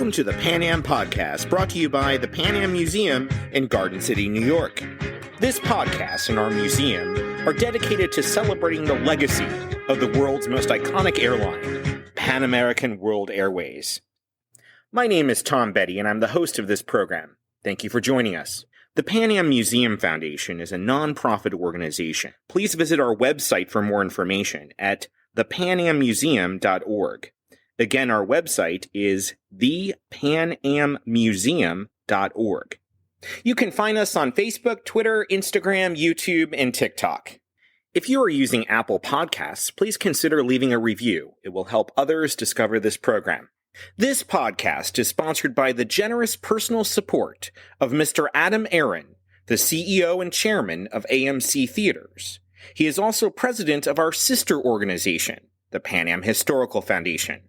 Welcome to the PanAm Podcast, brought to you by the PanAm Museum in Garden City, New York. This podcast and our museum are dedicated to celebrating the legacy of the world's most iconic airline, Pan American World Airways. My name is Tom Betty, and I'm the host of this program. Thank you for joining us. The PanAm Museum Foundation is a non-profit organization. Please visit our website for more information at thepanammuseum.org. Again, our website is thepanammuseum.org. You can find us on Facebook, Twitter, Instagram, YouTube, and TikTok. If you are using Apple Podcasts, please consider leaving a review. It will help others discover this program. This podcast is sponsored by the generous personal support of Mr. Adam Aaron, the CEO and chairman of AMC Theaters. He is also president of our sister organization, the PanAm Historical Foundation.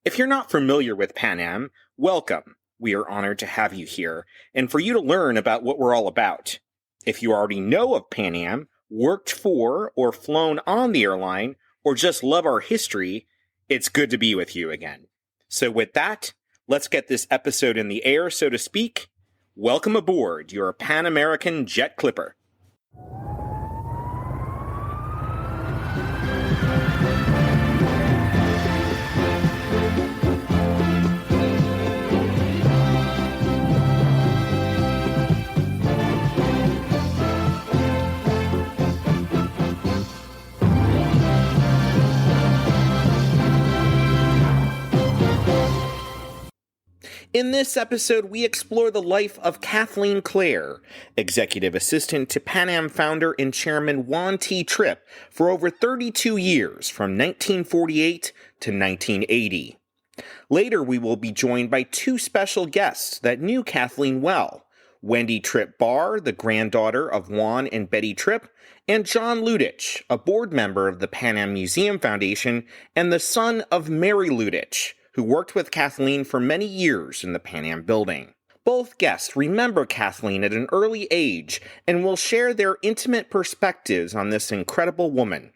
If you're not familiar with PanAm, welcome. We are honored to have you here and for you to learn about what we're all about. If you already know of PanAm, worked for or flown on the airline, or just love our history, it's good to be with you again. So with that, let's get this episode in the air, so to speak. Welcome aboard your Pan American Jet Clipper. In this episode, we explore the life of Kathleen Clair, executive assistant to PanAm founder and chairman Juan T. Trippe for over 32 years, from 1948 to 1980. Later, we will be joined by two special guests that knew Kathleen well: Wendy Trippe Barr, the granddaughter of Juan and Betty Trippe, and Mary Luetich, a board member of the PanAm Museum Foundation and the son of Mary Luetich, who worked with Kathleen for many years in the PanAm building. Both guests remember Kathleen at an early age and will share their intimate perspectives on this incredible woman.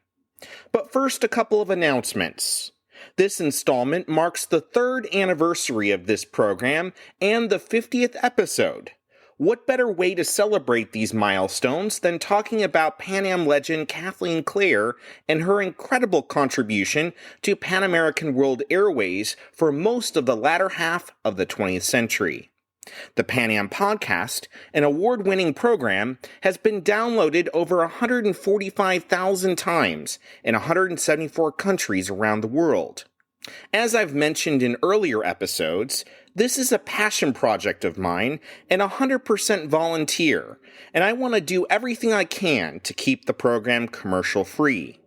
But first, a couple of announcements. This installment marks the third anniversary of this program and the 50th episode. What better way to celebrate these milestones than talking about PanAm legend Kathleen Clair and her incredible contribution to Pan American World Airways for most of the latter half of the 20th century. The PanAm Podcast, an award-winning program, has been downloaded over 145,000 times in 174 countries around the world. As I've mentioned in earlier episodes, this is a passion project of mine and 100% volunteer, and I want to do everything I can to keep the program commercial-free.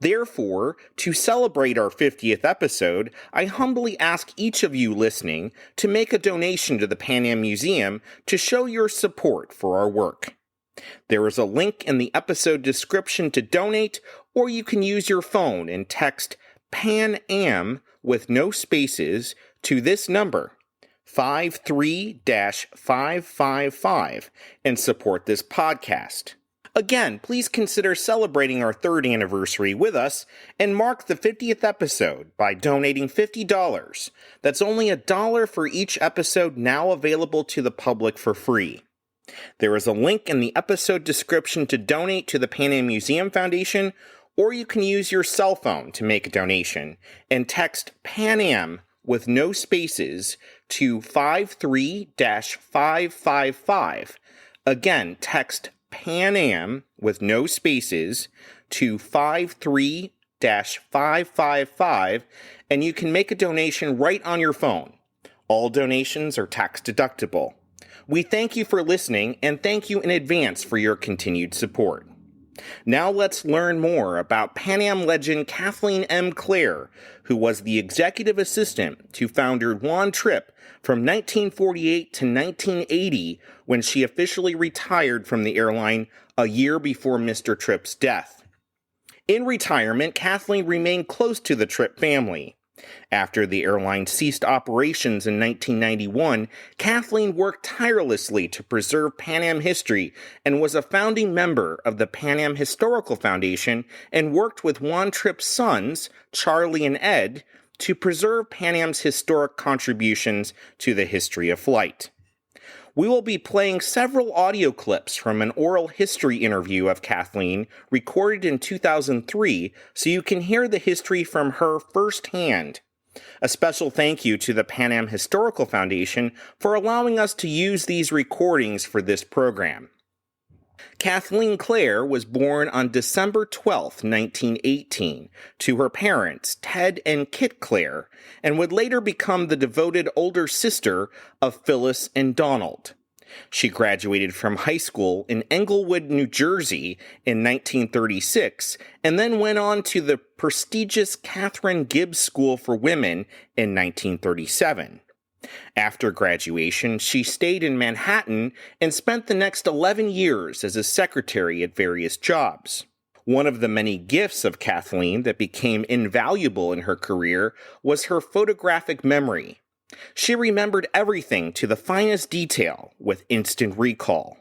Therefore, to celebrate our 50th episode, I humbly ask each of you listening to make a donation to the PanAm Museum to show your support for our work. There is a link in the episode description to donate, or you can use your phone and text PanAm with no spaces to this number, 53-555, and support this podcast. Again, please consider celebrating our third anniversary with us and mark the 50th episode by donating $50. That's only $1 for each episode now available to the public for free. There is a link in the episode description to donate to the PanAm Museum Foundation, or you can use your cell phone to make a donation and text PanAm with no spaces to 53-555. Again, text PanAm with no spaces to 53-555, and you can make a donation right on your phone. All donations are tax deductible. We thank you for listening, and thank you in advance for your continued support. Now let's learn more about PanAm legend Kathleen M. Clair, who was the executive assistant to founder Juan Trippe from 1948 to 1980, when she officially retired from the airline a year before Mr. Trippe's death. In retirement, Kathleen remained close to the Trippe family. After the airline ceased operations in 1991, Kathleen worked tirelessly to preserve PanAm history and was a founding member of the PanAm Historical Foundation and worked with Juan Trippe's sons, Charlie and Ed, to preserve PanAm's historic contributions to the history of flight. We will be playing several audio clips from an oral history interview of Kathleen recorded in 2003 so you can hear the history from her firsthand. A special thank you to the PanAm Historical Foundation for allowing us to use these recordings for this program. Kathleen Clair was born on December 12, 1918, to her parents, Ted and Kit Clair, and would later become the devoted older sister of Phyllis and Donald. She graduated from high school in Englewood, New Jersey in 1936, and then went on to the prestigious Catherine Gibbs School for Women in 1937. After graduation, she stayed in Manhattan and spent the next 11 years as a secretary at various jobs. One of the many gifts of Kathleen that became invaluable in her career was her photographic memory. She remembered everything to the finest detail with instant recall.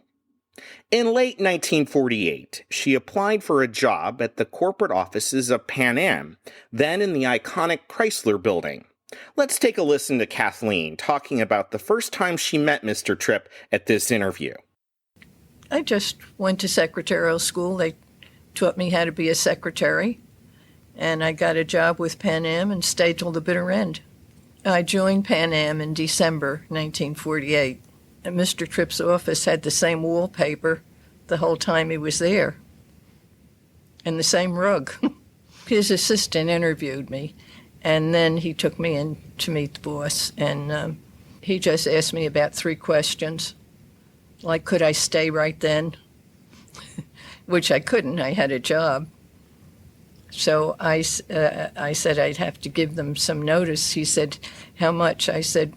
In late 1948, she applied for a job at the corporate offices of PanAm, then in the iconic Chrysler Building. Let's take a listen to Kathleen talking about the first time she met Mr. Trippe at this interview. I just went to secretarial school. They taught me how to be a secretary, and I got a job with PanAm and stayed till the bitter end. I joined PanAm in December 1948, and Mr. Trippe's office had the same wallpaper the whole time he was there, and the same rug. His assistant interviewed me, and then he took me in to meet the boss, and he just asked me about 3 questions, like could I stay right then, which I couldn't. I had a job. So I said I'd have to give them some notice. He said, how much? I said,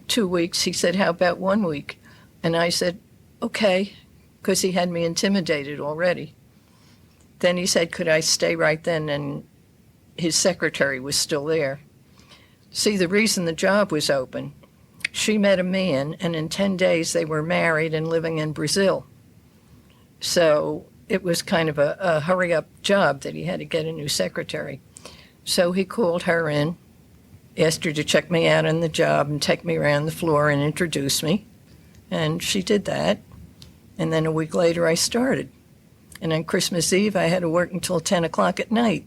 2 weeks. He said, how about 1 week? And I said, okay, because he had me intimidated already. Then he said, could I stay right then? And his secretary was still there. See, the reason the job was open, she met a man, and in 10 days they were married and living in Brazil. So it was kind of a hurry-up job that he had to get a new secretary. So he called her in, asked her to check me out on the job and take me around the floor and introduce me. And she did that. And then a week later I started. And on Christmas Eve I had to work until 10 o'clock at night.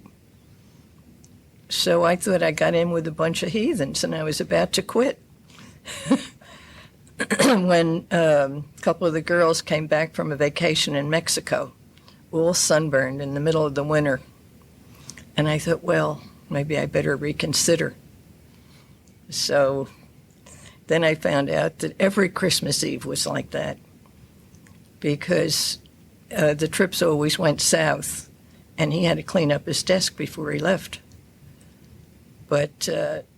So I thought I got in with a bunch of heathens and I was about to quit. When a couple of the girls came back from a vacation in Mexico, all sunburned in the middle of the winter. And I thought, well, maybe I better reconsider. So then I found out that every Christmas Eve was like that, because the Trippes always went south, and he had to clean up his desk before he left. But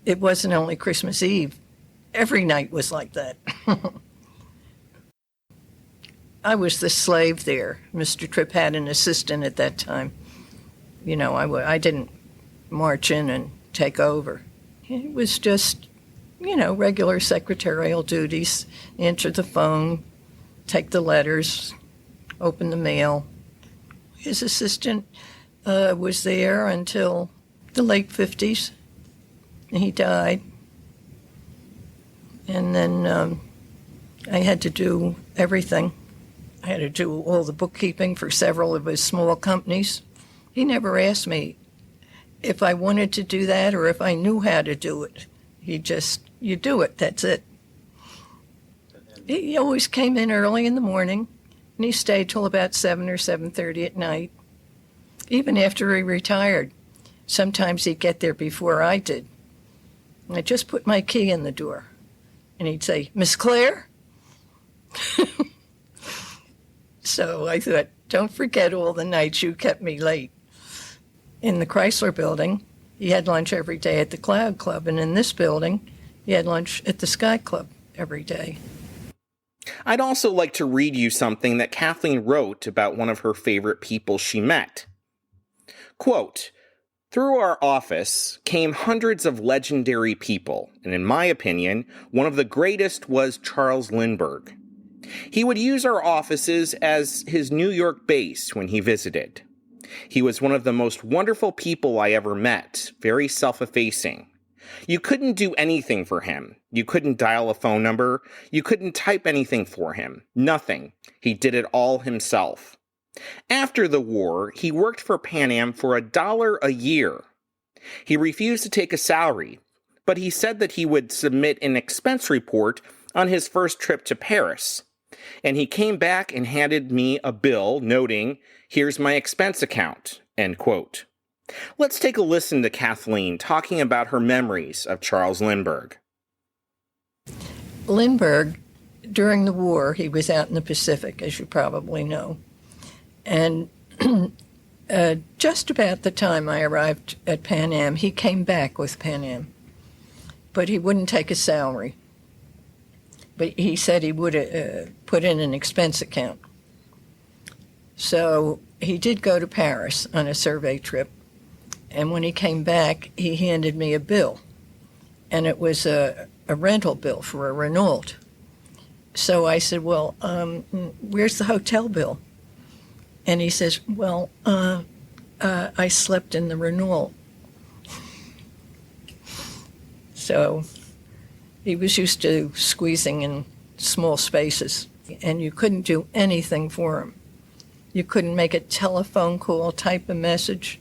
it wasn't only Christmas Eve. Every night was like that. I was the slave there. Mr. Trippe had an assistant at that time. You know, I didn't march in and take over. It was just, you know, regular secretarial duties. Answer the phone, take the letters, open the mail. His assistant was there until the late 50s. He died. And then I had to do everything. I had to do all the bookkeeping for several of his small companies. He never asked me if I wanted to do that or if I knew how to do it. He just, you do it, that's it. He always came in early in the morning, and he stayed till about 7 or 7:30 at night. Even after he retired, sometimes he'd get there before I did. And I just put my key in the door, and he'd say, Miss Clair? So I thought, don't forget all the nights you kept me late. In the Chrysler Building, he had lunch every day at the Cloud Club, and in this building, he had lunch at the Sky Club every day. I'd also like to read you something that Kathleen wrote about one of her favorite people she met. Quote, "Through our office came hundreds of legendary people, and in my opinion, one of the greatest was Charles Lindbergh. He would use our offices as his New York base when he visited. He was one of the most wonderful people I ever met, very self-effacing. You couldn't do anything for him. You couldn't dial a phone number. You couldn't type anything for him. Nothing. He did it all himself. After the war, he worked for PanAm for $1 a year. He refused to take a salary, but he said that he would submit an expense report on his first trip to Paris. And he came back and handed me a bill noting, "Here's my expense account," end quote. Let's take a listen to Kathleen talking about her memories of Charles Lindbergh. Lindbergh, during the war, he was out in the Pacific, as you probably know. And just about the time I arrived at PanAm, he came back with PanAm. But he wouldn't take a salary. But he said he would put in an expense account. So he did go to Paris on a survey trip. And when he came back, he handed me a bill. And it was a rental bill for a Renault. So I said, well, where's the hotel bill? And he says, well, I slept in the Renault. So he was used to squeezing in small spaces, and you couldn't do anything for him. You couldn't make a telephone call, type a message,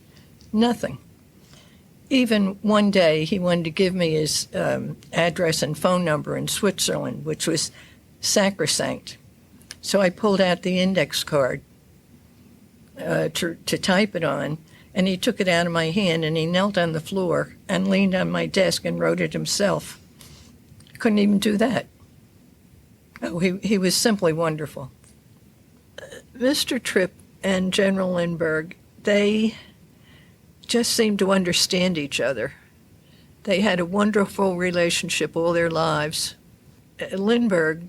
nothing. Even one day, he wanted to give me his address and phone number in Switzerland, which was sacrosanct. So I pulled out the index card to type it on, and he took it out of my hand, and he knelt on the floor and leaned on my desk and wrote it himself. Couldn't even do that. Oh, he was simply wonderful. Mr. Trippe and General Lindbergh, they just seemed to understand each other. They had a wonderful relationship all their lives. Lindbergh,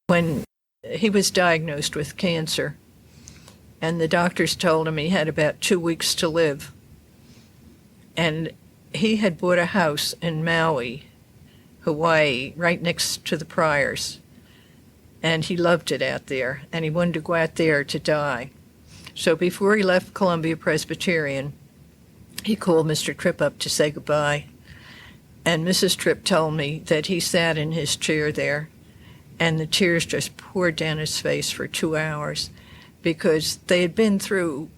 when he was diagnosed with cancer, and the doctors told him he had about 2 weeks to live, and he had bought a house in Maui, Hawaii, right next to the Pryors, and he loved it out there, and he wanted to go out there to die. So before he left Columbia Presbyterian, he called Mr. Trippe up to say goodbye. And Mrs. Trippe told me that he sat in his chair there, and the tears just poured down his face for 2 hours because they had been through,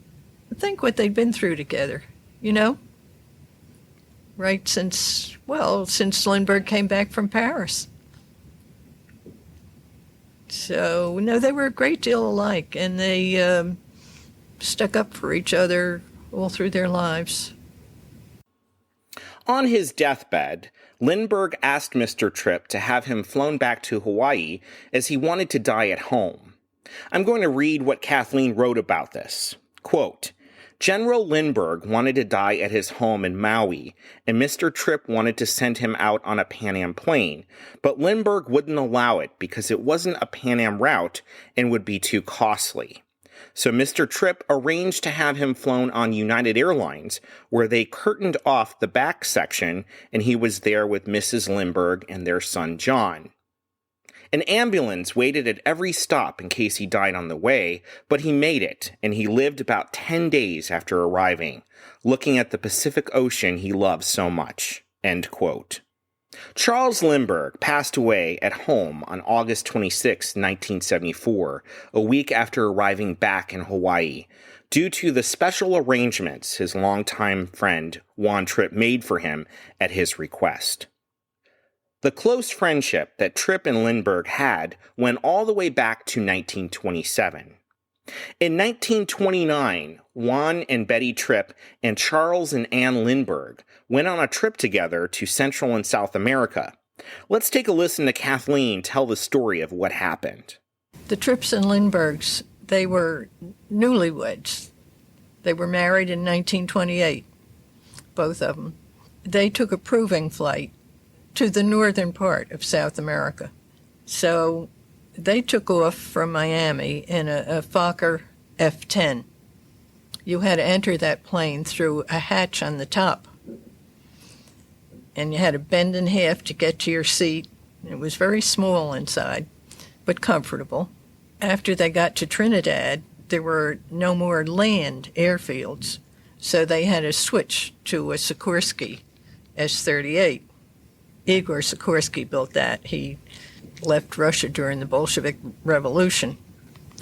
think what they'd been through together, you know? Right since Lindbergh came back from Paris. So, no, they were a great deal alike, and they stuck up for each other all through their lives. On his deathbed, Lindbergh asked Mr. Trippe to have him flown back to Hawaii as he wanted to die at home. I'm going to read what Kathleen wrote about this. Quote, General Lindbergh wanted to die at his home in Maui, and Mr. Trippe wanted to send him out on a PanAm plane, but Lindbergh wouldn't allow it because it wasn't a PanAm route and would be too costly. So Mr. Trippe arranged to have him flown on United Airlines, where they curtained off the back section, and he was there with Mrs. Lindbergh and their son John. An ambulance waited at every stop in case he died on the way, but he made it, and he lived about 10 days after arriving, looking at the Pacific Ocean he loved so much. End quote. Charles Lindbergh passed away at home on August 26, 1974, a week after arriving back in Hawaii, due to the special arrangements his longtime friend Juan Trippe made for him at his request. The close friendship that Trippe and Lindbergh had went all the way back to 1927. In 1929, Juan and Betty Trippe and Charles and Ann Lindbergh went on a trip together to Central and South America. Let's take a listen to Kathleen tell the story of what happened. The Trippes and Lindberghs, they were newlyweds. They were married in 1928, both of them. They took a proving flight to the northern part of South America. So they took off from Miami in a Fokker F-10. You had to enter that plane through a hatch on the top. And you had to bend in half to get to your seat. It was very small inside, but comfortable. After they got to Trinidad, there were no more land airfields, so they had to switch to a Sikorsky S-38. Igor Sikorsky built that. He left Russia during the Bolshevik Revolution.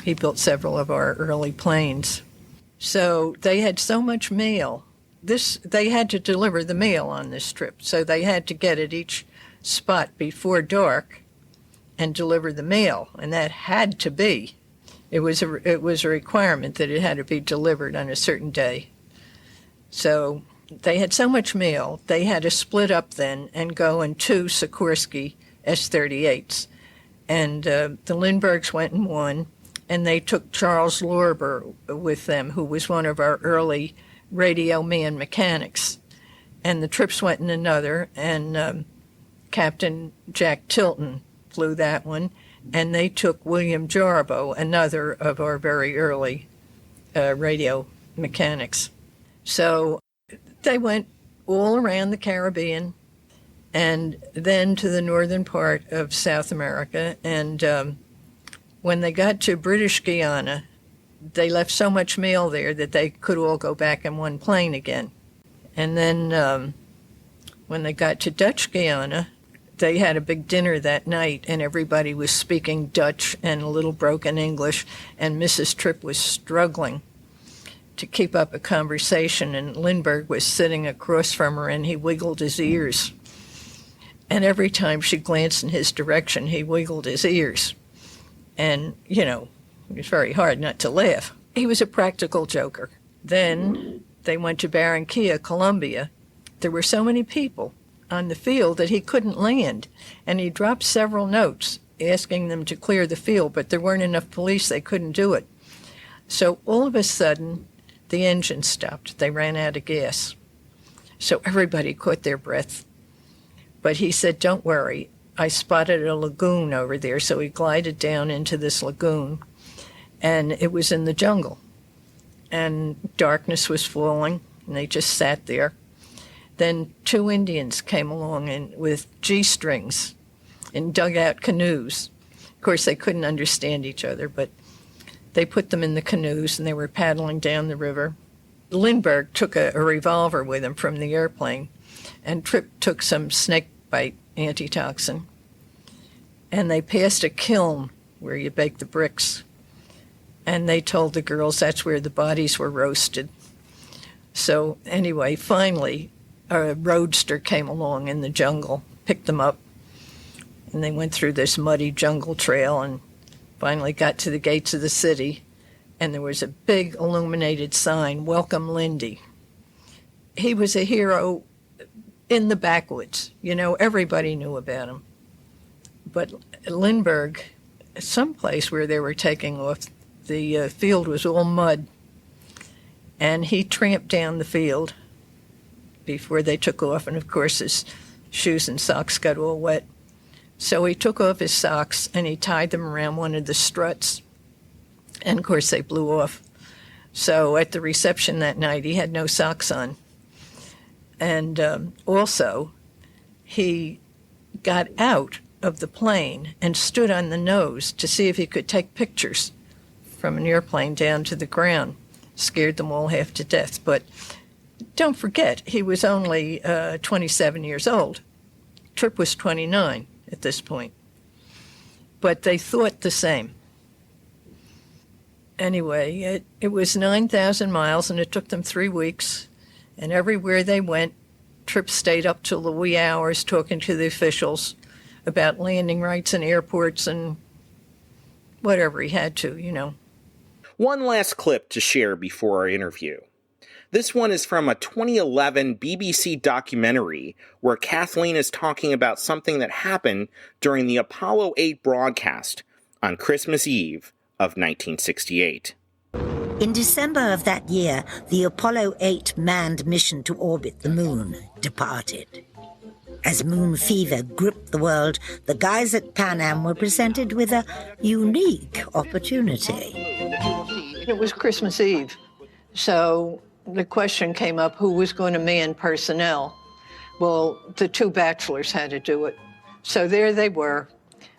He built several of our early planes. So they had so much mail. They had to deliver the mail on this trip, so they had to get at each spot before dark and deliver the mail, and that had to be. It was a requirement that it had to be delivered on a certain day. So they had so much mail, they had to split up then and go in 2 Sikorsky S-38s. And the Lindberghs went in one, and they took Charles Lorber with them, who was one of our early radio man mechanics. And the Trippes went in another, and Captain Jack Tilton flew that one, and they took William Jarbo, another of our very early radio mechanics. So they went all around the Caribbean and then to the northern part of South America. And when they got to British Guiana, they left so much mail there that they could all go back in one plane again. And then when they got to Dutch Guiana, they had a big dinner that night, and everybody was speaking Dutch and a little broken English, and Mrs. Trippe was struggling to keep up a conversation, and Lindbergh was sitting across from her, and he wiggled his ears. And every time she glanced in his direction, he wiggled his ears. And, it was very hard not to laugh. He was a practical joker. Then they went to Barranquilla, Colombia. There were so many people on the field that he couldn't land, and he dropped several notes asking them to clear the field, but there weren't enough police, they couldn't do it. So all of a sudden, the engine stopped. They ran out of gas. So everybody caught their breath. But he said, "Don't worry, I spotted a lagoon over there." So he glided down into this lagoon, and it was in the jungle. And darkness was falling, and they just sat there. Then 2 Indians came along with G-strings and dug out canoes. Of course, they couldn't understand each other, but they put them in the canoes, and they were paddling down the river. Lindbergh took a revolver with him from the airplane, and Trippe took some snake bite antitoxin. And they passed a kiln where you bake the bricks. And they told the girls that's where the bodies were roasted. So anyway, finally, a roadster came along in the jungle, picked them up, and they went through this muddy jungle trail and finally got to the gates of the city, and there was a big illuminated sign, "Welcome, Lindy." He was a hero in the backwoods. Everybody knew about him. But Lindbergh, someplace where they were taking off, the field was all mud, and he tramped down the field before they took off, and of course his shoes and socks got all wet. So he took off his socks and he tied them around one of the struts, and of course they blew off. So at the reception that night he had no socks on. And also he got out of the plane and stood on the nose to see if he could take pictures from an airplane down to the ground. Scared them all half to death. But don't forget, he was only 27 years old. Trippe was 29 at this point. But they thought the same. Anyway, it was 9,000 miles, and it took them 3 weeks. And everywhere they went, Trippe stayed up till the wee hours talking to the officials about landing rights in airports and whatever he had to. One last clip to share before our interview. This one is from a 2011 BBC documentary where Kathleen is talking about something that happened during the Apollo 8 broadcast on Christmas Eve of 1968. In December of that year, the Apollo 8 manned mission to orbit the moon departed. As moon fever gripped the world, the guys at PanAm were presented with a unique opportunity. It was Christmas Eve, so the question came up, who was going to man personnel? Well, the 2 bachelors had to do it. So there they were,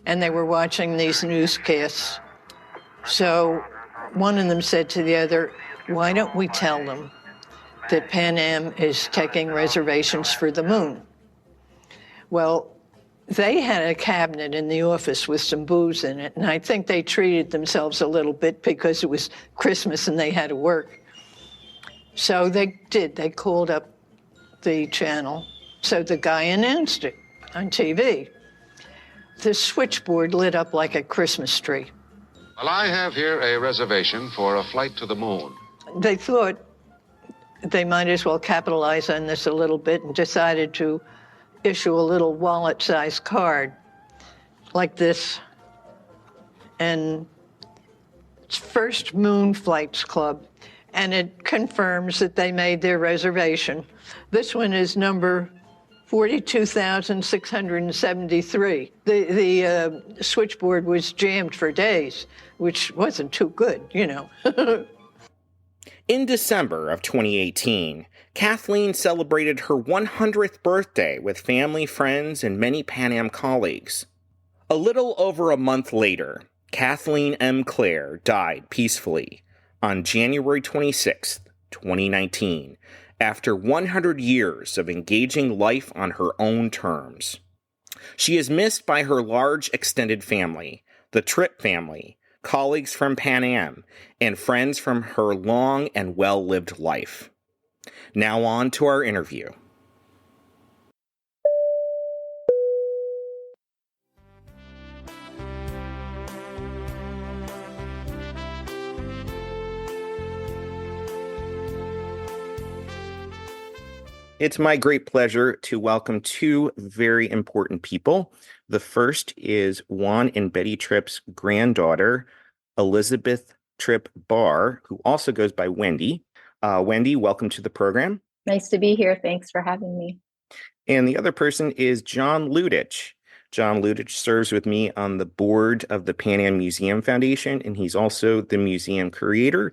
and they were watching these newscasts. So one of them said to the other, "Why don't we tell them that PanAm is taking reservations for the moon?" Well, they had a cabinet in the office with some booze in it, and I think they treated themselves a little bit because it was Christmas and they had to work. So they did. They called up the channel. So the guy announced it on TV. The switchboard lit up like a Christmas tree. Well, I have here a reservation for a flight to the moon. They thought they might as well capitalize on this a little bit and decided to issue a little wallet-sized card like this. And it's First Moon Flights Club. And it confirms that they made their reservation. This one is number 42,673. The switchboard was jammed for days, which wasn't too good, you know. In December of 2018, Kathleen celebrated her 100th birthday with family, friends, and many PanAm colleagues. A little over a month later, Kathleen M. Clair died peacefully on January 26, 2019, after 100 years of engaging life on her own terms. She is missed by her large extended family, the Trippe family, colleagues from PanAm, and friends from her long and well-lived life. Now on to our interview. It's my great pleasure to welcome two very important people. The first is Juan and Betty Trippe's granddaughter, Elizabeth Trippe Barr, who also goes by Wendy. Wendy, welcome to the program. Nice to be here. Thanks for having me. And the other person is Juan Luetich. Juan Luetich serves with me on the board of the PanAm Museum Foundation, and he's also the museum curator.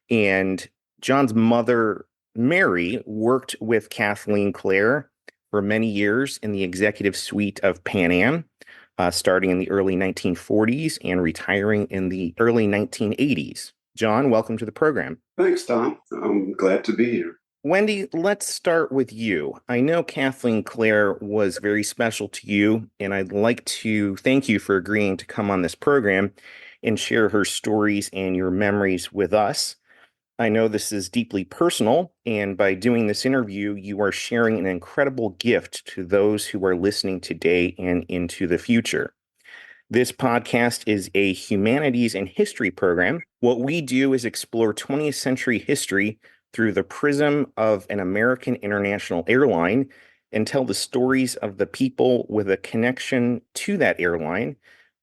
And John's mother, Mary, worked with Kathleen Clair for many years in the executive suite of PanAm, starting in the early 1940s and retiring in the early 1980s. John, welcome to the program. Thanks, Tom. I'm glad to be here. Wendy, let's start with you. I know Kathleen Clair was very special to you, and I'd like to thank you for agreeing to come on this program and share her stories and your memories with us. I know this is deeply personal, and by doing this interview, you are sharing an incredible gift to those who are listening today and into the future. This podcast is a humanities and history program. What we do is explore 20th century history through the prism of an American international airline and tell the stories of the people with a connection to that airline,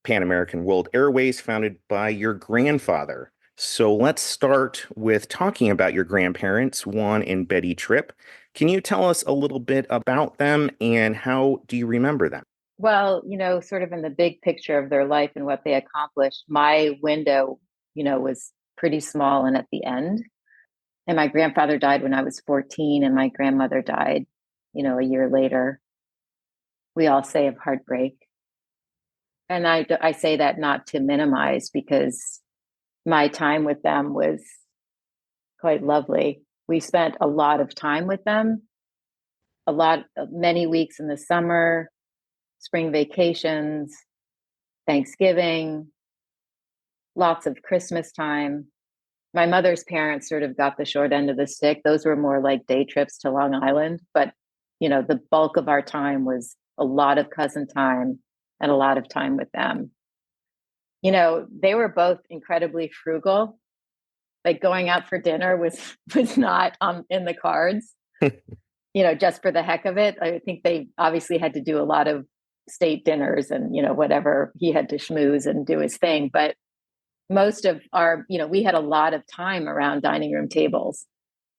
Pan American World Airways, founded by your grandfather. So let's start with talking about your grandparents, Juan and Betty Trippe. Can you tell us a little bit about them and how do you remember them? Well, sort of in the big picture of their life and what they accomplished, my window, was pretty small and at the end. And my grandfather died when I was 14 and my grandmother died, a year later. We all say of heartbreak. And I say that not to minimize because my time with them was quite lovely. We spent a lot of time with them, many weeks in the summer, spring vacations, Thanksgiving, lots of Christmas time. My mother's parents sort of got the short end of the stick. Those were more like day trips to Long Island. But, the bulk of our time was a lot of cousin time and a lot of time with them. They were both incredibly frugal. Like going out for dinner was not in the cards, just for the heck of it. I think they obviously had to do a lot of state dinners and, whatever, he had to schmooze and do his thing. But most of our, we had a lot of time around dining room tables.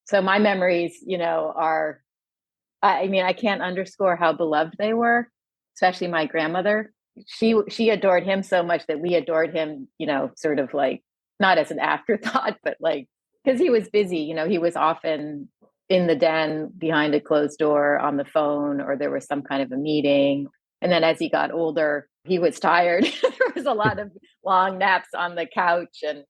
So my memories, are, I can't underscore how beloved they were, especially my grandmother. She adored him so much that we adored him, sort of like, not as an afterthought, but like, because he was busy, he was often in the den behind a closed door on the phone, or there was some kind of a meeting. And then as he got older, he was tired. There was a lot of long naps on the couch and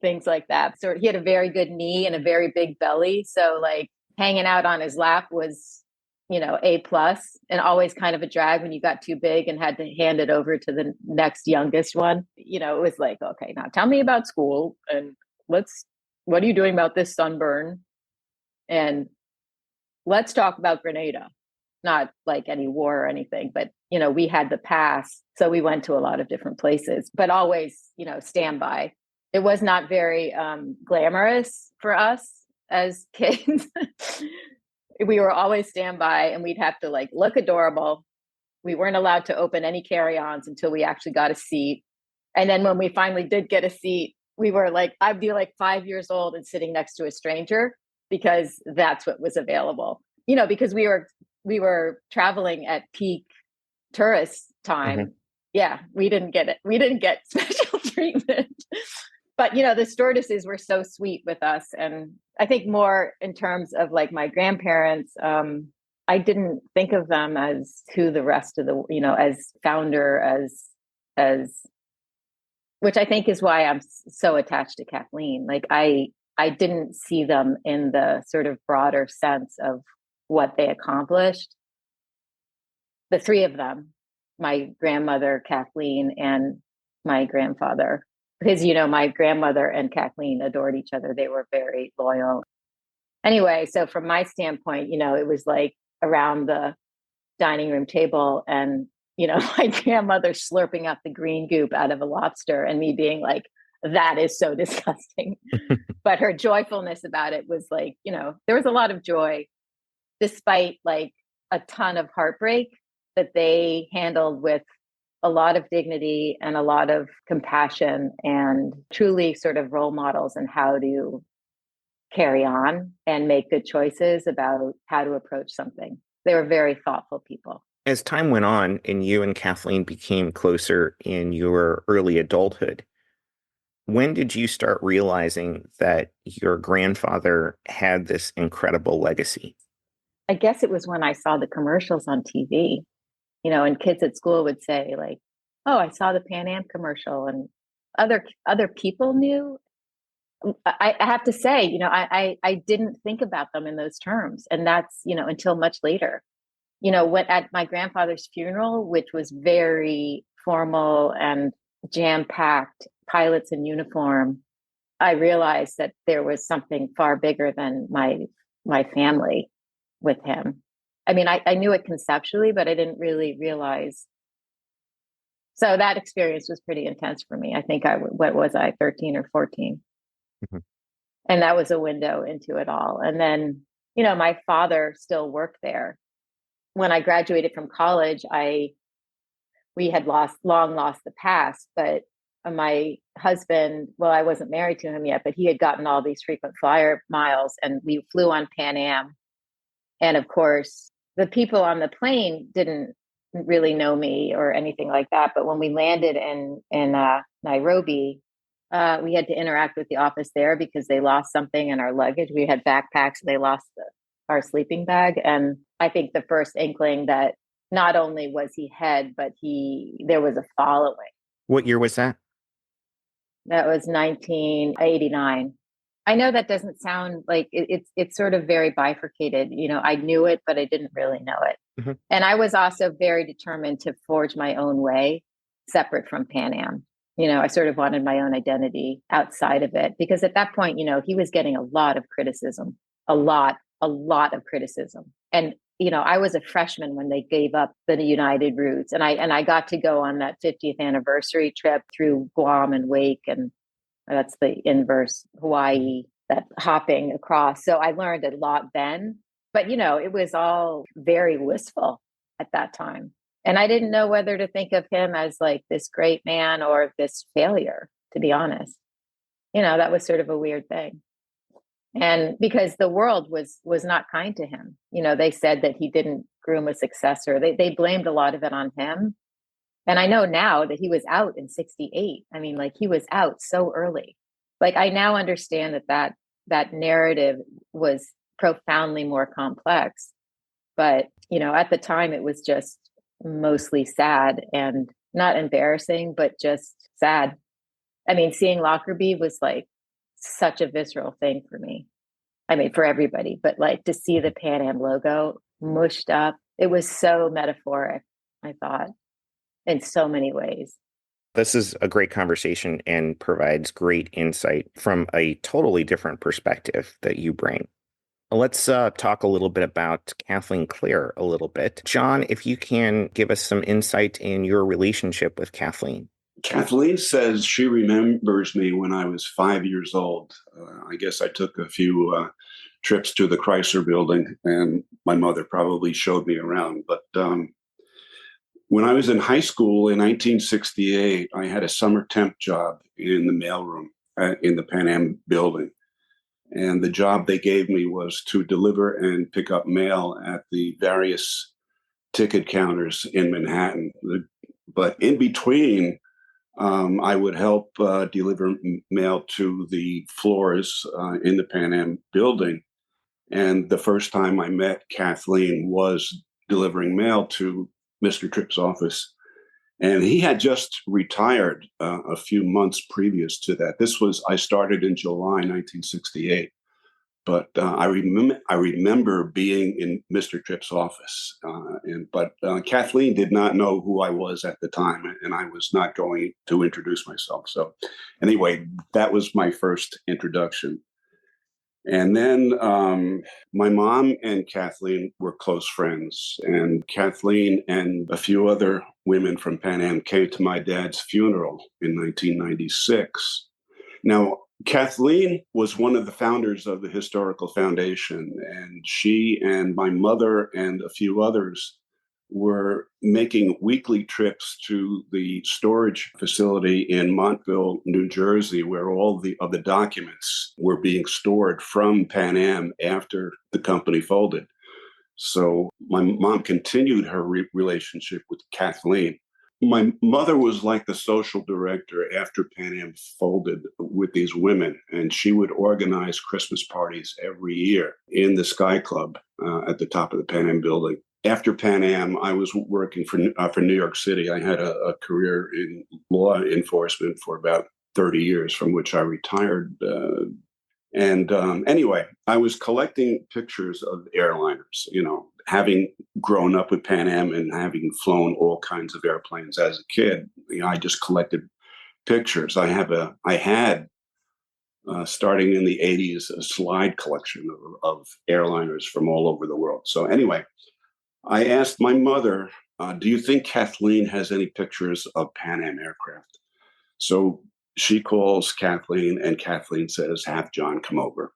things like that. So he had a very good knee and a very big belly. So like hanging out on his lap was A plus, and always kind of a drag when you got too big and had to hand it over to the next youngest one. It was like, okay, now tell me about school and what are you doing about this sunburn? And let's talk about Grenada, not like any war or anything, but, we had the pass. So we went to a lot of different places, but always, standby. It was not very glamorous for us as kids. We were always standby and we'd have to like look adorable. We weren't allowed to open any carry-ons until we actually got a seat. And then when we finally did get a seat, we were like, I'd be like 5 years old and sitting next to a stranger because that's what was available, because we were traveling at peak tourist time. Mm-hmm. Yeah, we didn't get it. We didn't get special treatment. But, the stewardesses were so sweet with us. And I think more in terms of like my grandparents, I didn't think of them as who the rest of the, as founder, as, which I think is why I'm so attached to Kathleen. Like I didn't see them in the sort of broader sense of what they accomplished. The three of them, my grandmother, Kathleen, and my grandfather. Because, my grandmother and Kathleen adored each other. They were very loyal. Anyway, so from my standpoint, it was like around the dining room table and, my grandmother slurping up the green goop out of a lobster and me being like, that is so disgusting. But her joyfulness about it was like, there was a lot of joy despite like a ton of heartbreak that they handled with a lot of dignity and a lot of compassion and truly sort of role models in how to carry on and make good choices about how to approach something. They were very thoughtful people. As time went on and you and Kathleen became closer in your early adulthood, when did you start realizing that your grandfather had this incredible legacy? I guess it was when I saw the commercials on TV. And kids at school would say like, oh, I saw the PanAm commercial, and other people knew. I have to say, I didn't think about them in those terms. And that's, until much later, when at my grandfather's funeral, which was very formal and jam-packed, pilots in uniform, I realized that there was something far bigger than my family with him. I mean, I knew it conceptually, but I didn't really realize. So that experience was pretty intense for me. I think what was I, 13 or 14? Mm-hmm. And that was a window into it all. And then, my father still worked there. When I graduated from college, we had long lost the past, but my husband, well, I wasn't married to him yet, but he had gotten all these frequent flyer miles and we flew on PanAm. And of course, the people on the plane didn't really know me or anything like that. But when we landed in Nairobi, we had to interact with the office there because they lost something in our luggage. We had backpacks. They lost our sleeping bag. And I think the first inkling that not only was he head, but there was a following. What year was that? That was 1989. I know that doesn't sound like it's sort of very bifurcated. I knew it, but I didn't really know it. Mm-hmm. And I was also very determined to forge my own way separate from PanAm. I sort of wanted my own identity outside of it because at that point, he was getting a lot of criticism, a lot of criticism. And, I was a freshman when they gave up the United routes and I got to go on that 50th anniversary trip through Guam and Wake, and that's the inverse Hawaii, that hopping across. So I learned a lot then, but it was all very wistful at that time. And I didn't know whether to think of him as like this great man or this failure, to be honest. That was sort of a weird thing. And because the world was not kind to him, they said that he didn't groom a successor. They blamed a lot of it on him. And I know now that he was out in 68. I mean, like he was out so early. Like I now understand that narrative was profoundly more complex. But, at the time it was just mostly sad and not embarrassing, but just sad. I mean, seeing Lockerbie was like such a visceral thing for me. I mean, for everybody, but like to see the PanAm logo mushed up. It was so metaphoric, I thought, in so many ways. This is a great conversation and provides great insight from a totally different perspective that you bring. Let's talk a little bit about Kathleen Clair a little bit. John, if you can give us some insight in your relationship with Kathleen. Kathleen says she remembers me when I was 5 years old. I guess I took a few trips to the Chrysler building, and my mother probably showed me around. But when I was in high school in 1968, I had a summer temp job in the mailroom in the PanAm building. And the job they gave me was to deliver and pick up mail at the various ticket counters in Manhattan. But in between, I would help deliver mail to the floors in the PanAm building. And the first time I met Kathleen was delivering mail to Mr. Trippe's office. And he had just retired a few months previous to that. I started in July 1968. But I remember being in Mr. Trippe's office. But Kathleen did not know who I was at the time, and I was not going to introduce myself. So anyway, that was my first introduction. And then my mom and Kathleen were close friends, and Kathleen and a few other women from PanAm came to my dad's funeral in 1996. Now, Kathleen was one of the founders of the Historical Foundation, and she and my mother and a few others were making weekly trips to the storage facility in Montville, New Jersey, where all of the documents were being stored from PanAm after the company folded. So my mom continued her relationship with Kathleen. My mother was like the social director after PanAm folded with these women, and she would organize Christmas parties every year in the Sky Club at the top of the PanAm building. After PanAm, I was working for New York City. I had a career in law enforcement for about 30 years, from which I retired. Anyway, I was collecting pictures of airliners, having grown up with PanAm and having flown all kinds of airplanes as a kid. I just collected pictures. I had starting in the 80s, a slide collection of airliners from all over the world. So anyway, I asked my mother, do you think Kathleen has any pictures of PanAm aircraft? So she calls Kathleen, and Kathleen says, have John come over.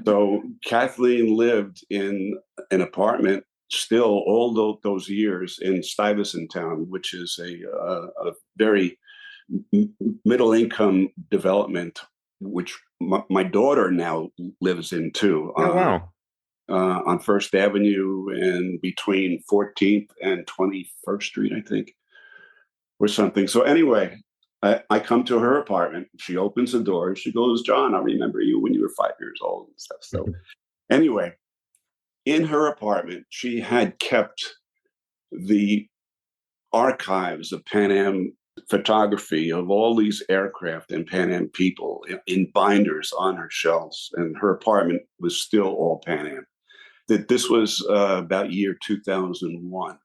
So Kathleen lived in an apartment still all those years in Stuyvesant Town, which is a very middle-income development, which my daughter now lives in too. Oh, wow. On First Avenue and between 14th and 21st Street, I think, or something. So anyway, I come to her apartment. She opens the door and she goes, John, I remember you when you were 5 years old and stuff. So anyway, in her apartment, she had kept the archives of PanAm photography of all these aircraft and PanAm people in binders on her shelves. And her apartment was still all PanAm. That this was about year 2001.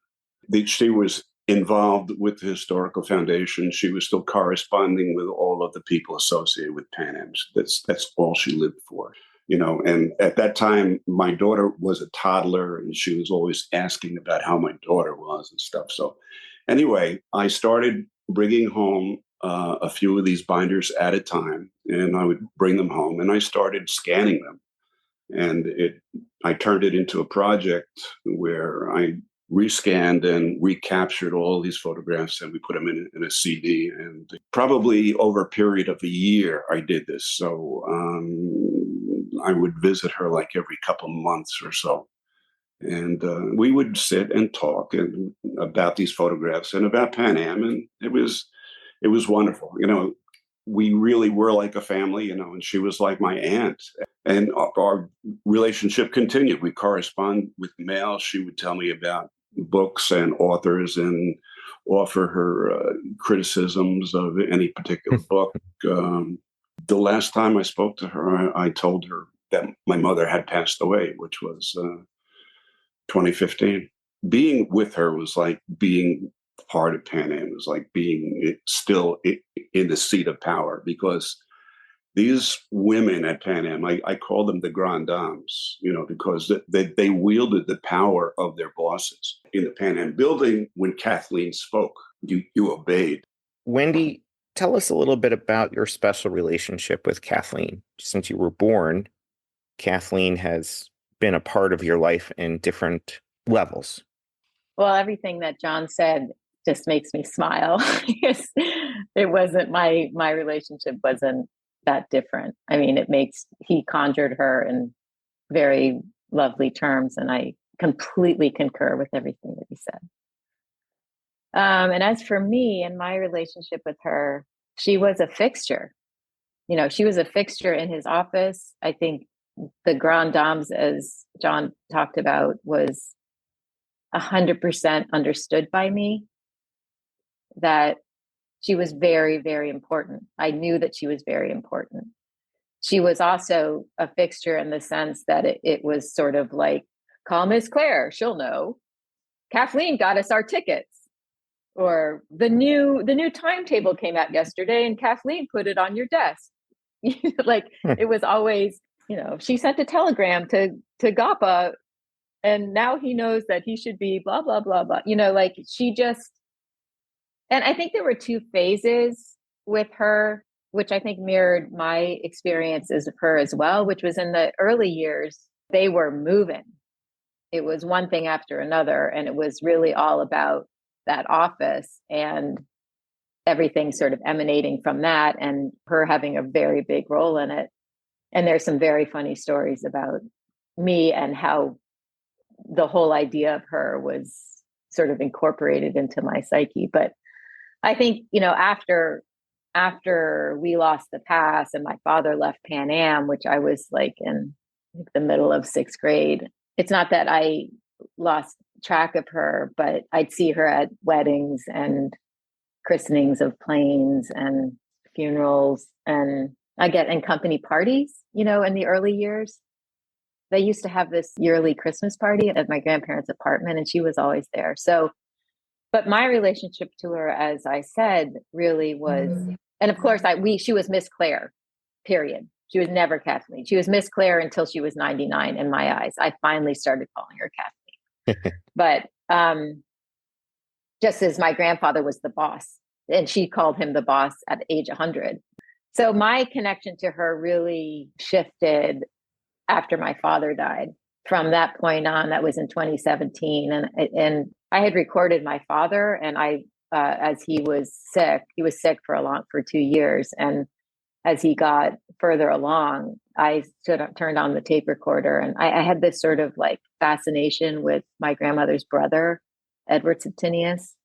That she was involved with the Historical Foundation. She was still corresponding with all of the people associated with PanAm. That's all she lived for, And at that time, my daughter was a toddler, and she was always asking about how my daughter was and stuff. So anyway, I started bringing home a few of these binders at a time, and I would bring them home, and I started scanning them. And I turned it into a project where I rescanned and recaptured all these photographs, and we put them in a CD. And probably over a period of a year, I did this. So I would visit her like every couple of months or so. And we would sit and talk about these photographs and about PanAm. And it was wonderful. We really were like a family, and she was like my aunt. And our relationship continued. We correspond with mail. She would tell me about books and authors and offer her criticisms of any particular book. The last time I spoke to her, I told her that my mother had passed away, which was 2015. Being with her was like being part of PanAm. It was like being still in the seat of power, because these women at PanAm, I call them the grandames, because they wielded the power of their bosses. In the PanAm building, when Kathleen spoke, you obeyed. Wendy, tell us a little bit about your special relationship with Kathleen. Since you were born, Kathleen has been a part of your life in different levels. Well, everything that John said just makes me smile. It wasn't my relationship wasn't that different. I mean, he conjured her in very lovely terms, and I completely concur with everything that he said. And as for me and my relationship with her, she was a fixture. She was a fixture in his office. I think the grand dames, as John talked about, was 100% understood by me, that she was very, very important. I knew that she was very important. She was also a fixture in the sense that it was sort of like, call Miss Claire, she'll know. Kathleen got us our tickets. Or the new timetable came out yesterday and Kathleen put it on your desk. It was always, she sent a telegram to Gappa, and now he knows that he should be blah, blah, blah, blah. She just, and I think there were two phases with her, which I think mirrored my experiences of her as well, which was in the early years, they were moving. It was one thing after another, and it was really all about that office and everything sort of emanating from that, and her having a very big role in it. And there's some very funny stories about me and how the whole idea of her was sort of incorporated into my psyche. But I think, after we lost the pass and my father left PanAm, which I was like in the middle of 6th grade, it's not that I lost track of her, but I'd see her at weddings and christenings of planes and funerals, and and company parties, in the early years. They used to have this yearly Christmas party at my grandparents' apartment, and she was always there. So, but my relationship to her, as I said, really was, and of course, she was Miss Claire, period. She was never Kathleen. She was Miss Claire until she was 99 in my eyes. I finally started calling her Kathleen. But just as my grandfather was the boss, and she called him the boss at age 100. So my connection to her really shifted after my father died. From that point on, that was in 2017. And I had recorded my father, and as he was sick for 2 years. And as he got further along, I turned on the tape recorder, and I had this sort of like fascination with my grandmother's brother, Edward Septimius,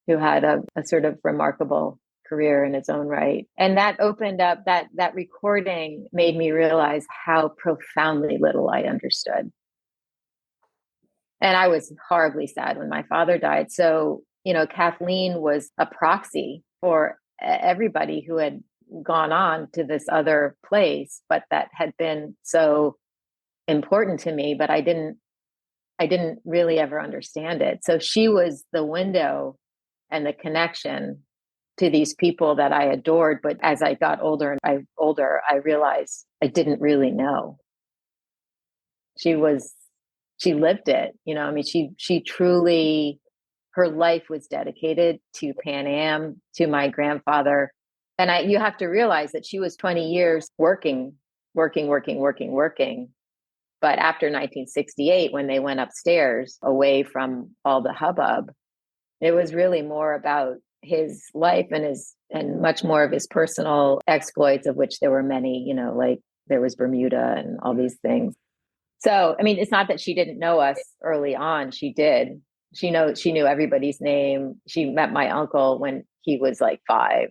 who had a sort of remarkable career in its own right. And that opened up, that recording made me realize how profoundly little I understood. And I was horribly sad when my father died. So, Kathleen was a proxy for everybody who had gone on to this other place, but that had been so important to me, but I didn't really ever understand it. So she was the window and the connection to these people that I adored. But as I got older, I realized I didn't really know. She lived it. She truly, her life was dedicated to PanAm, to my grandfather. And you have to realize that she was 20 years working. But after 1968, when they went upstairs away from all the hubbub, it was really more about his life and much more of his personal exploits, of which there were many, like there was Bermuda and all these things. So, I mean, it's not that she didn't know us early on. She did. She knew everybody's name. She met my uncle when he was like 5,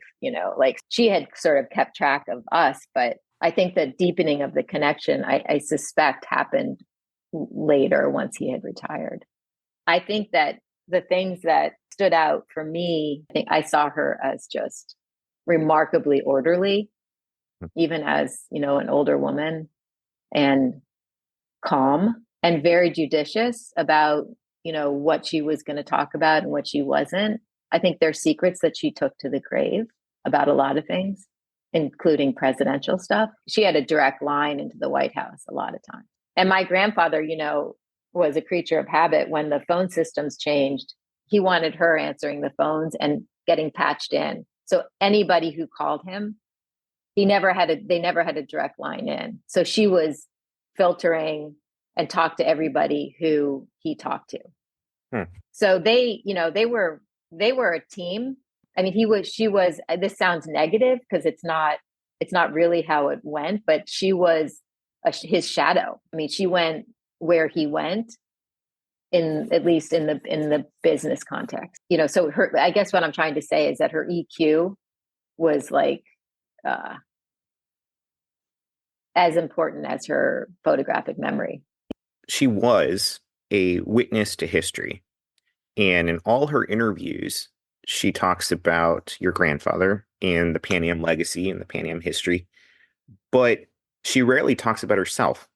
like she had sort of kept track of us. But I think the deepening of the connection, I suspect, happened later once he had retired. I think that the things that stood out for me, I think I saw her as just remarkably orderly, even as, an older woman, and calm and very judicious about, what she was going to talk about and what she wasn't. I think there's secrets that she took to the grave about a lot of things, including presidential stuff. She had a direct line into the White House a lot of times. And my grandfather, was a creature of habit. When the phone systems changed, he wanted her answering the phones and getting patched in. So anybody who called him, they never had a direct line in. So she was filtering and talked to everybody who he talked to. So they were a team. I mean, she was, this sounds negative because it's not really how it went, but she was his shadow. I mean, she went where he went, at least in the business context, so I guess what I'm trying to say is that her EQ was like, as important as her photographic memory. She was a witness to history. And in all her interviews, she talks about your grandfather and the PanAm legacy and the PanAm history, but she rarely talks about herself.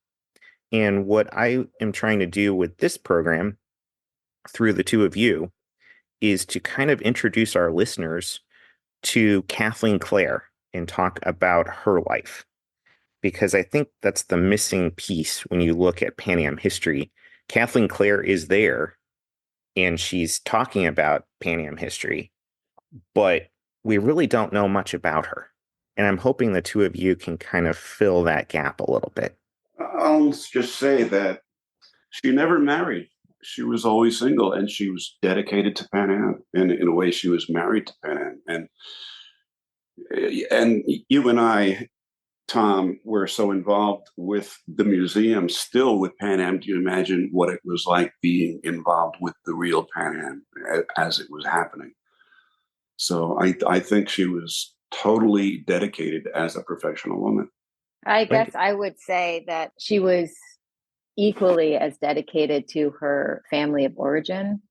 And what I am trying to do with this program through the two of you is to kind of introduce our listeners to Kathleen Clair and talk about her life. Because I think that's the missing piece when you look at PanAm history. Kathleen Clair is there and she's talking about PanAm history, but we really don't know much about her. And I'm hoping the two of you can kind of fill that gap a little bit. I'll just say that she never married. She was always single, and she was dedicated to PanAm. And in a way, she was married to PanAm. And you and I, Tom, were so involved with the museum, still with PanAm. Do you imagine what it was like being involved with the real PanAm as it was happening? So I think she was totally dedicated as a professional woman. I guess I would say that she was equally as dedicated to her family of origin,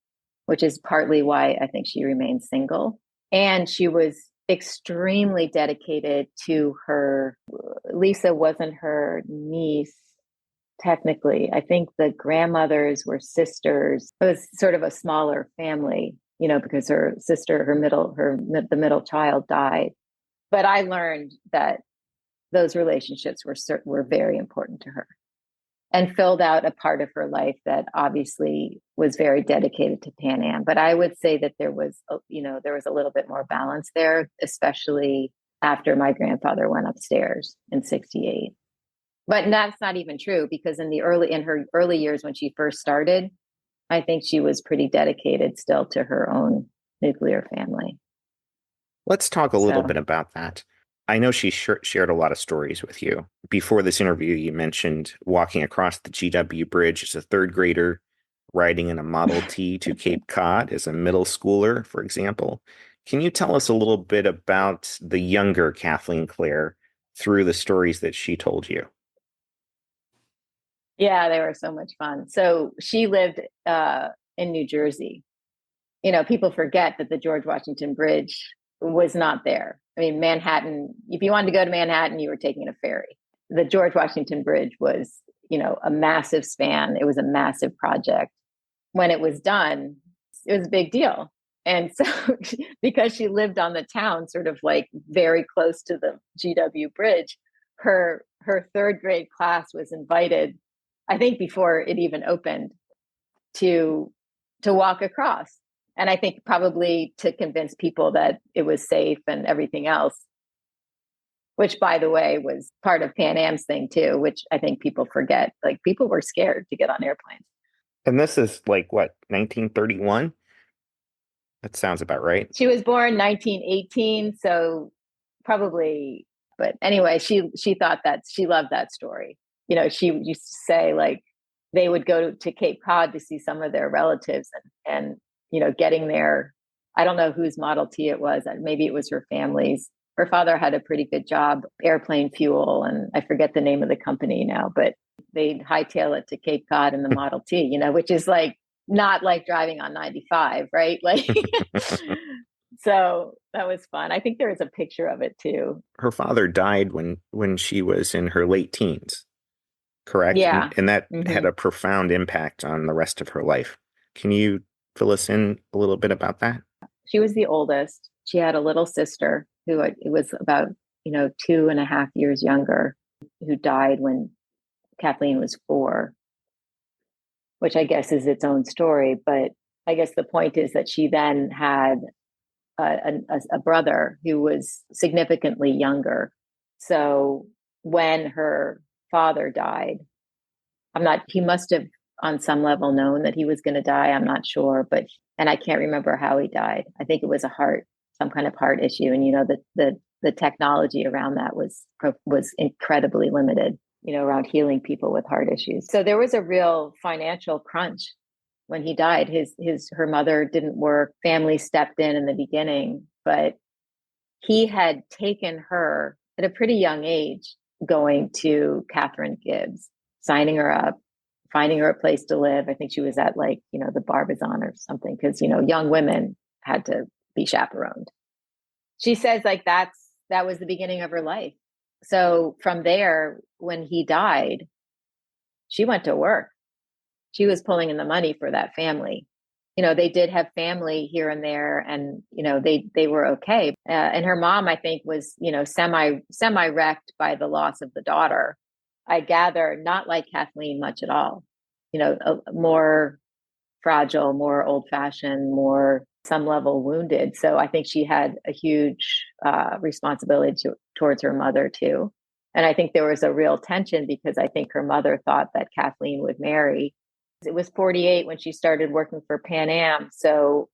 which is partly why I think she remains single. And she was extremely dedicated to her. Lisa wasn't her niece, technically. I think the grandmothers were sisters. It was sort of a smaller family, because her sister, the middle child died. But I learned that those relationships were very important to her and filled out a part of her life that obviously was very dedicated to PanAm. But I would say that there was a little bit more balance there, especially after my grandfather went upstairs in 1968. But that's not even true, because in her early years when she first started, I think she was pretty dedicated still to her own nuclear family. Let's talk a little bit about that. I know she shared a lot of stories with you. Before this interview, you mentioned walking across the GW Bridge as a third grader, riding in a Model T to Cape Cod as a middle schooler, for example. Can you tell us a little bit about the younger Kathleen Clair through the stories that she told you? Yeah, they were so much fun. So she lived in New Jersey. People forget that the George Washington Bridge was not there. I mean, Manhattan, if you wanted to go to Manhattan, you were taking a ferry. The George Washington Bridge was, a massive span. It was a massive project. When it was done, it was a big deal. And so because she lived on the town, sort of like very close to the GW Bridge, her third grade class was invited, I think before it even opened, to walk across. And I think probably to convince people that it was safe and everything else, which, by the way, was part of PanAm's thing too, which I think people forget. Like, people were scared to get on airplanes. And this is like, what, 1931? That sounds about right. She was born 1918, so probably. But anyway, she thought that she loved that story. She used to say, like, they would go to Cape Cod to see some of their relatives, and getting there, I don't know whose Model T it was. Maybe it was her family's. Her father had a pretty good job, airplane fuel, and I forget the name of the company now, but they'd hightail it to Cape Cod in the Model T, which is like not like driving on 95, right? Like, so that was fun. I think there is a picture of it too. Her father died when she was in her late teens. correct? Yeah. And that had Hmm. a profound impact on the rest of her life. Can you fill us in a little bit about that? She was the oldest. She had a little sister who was about, 2.5 years younger, who died when Kathleen was 4, which I guess is its own story. But I guess the point is that she then had a brother who was significantly younger. So when her father died, he must have on some level known that he was going to die. I'm not sure, and I can't remember how he died. I think it was some kind of heart issue. And, the technology around that was incredibly limited, around healing people with heart issues. So there was a real financial crunch when he died. Her mother didn't work. Family stepped in the beginning, but he had taken her at a pretty young age, going to Catherine Gibbs, signing her up, finding her a place to live. I think she was at the Barbizon or something, because, young women had to be chaperoned. She says that was the beginning of her life. So from there, when he died, she went to work. She was pulling in the money for that family. They did have family here and there, and, they were okay. And her mom, I think, was, semi-wrecked by the loss of the daughter. I gather not like Kathleen much at all, more fragile, more old-fashioned, more some level wounded. So I think she had a huge responsibility towards her mother too. And I think there was a real tension, because I think her mother thought that Kathleen would marry. It was 48 when she started working for PanAm. So,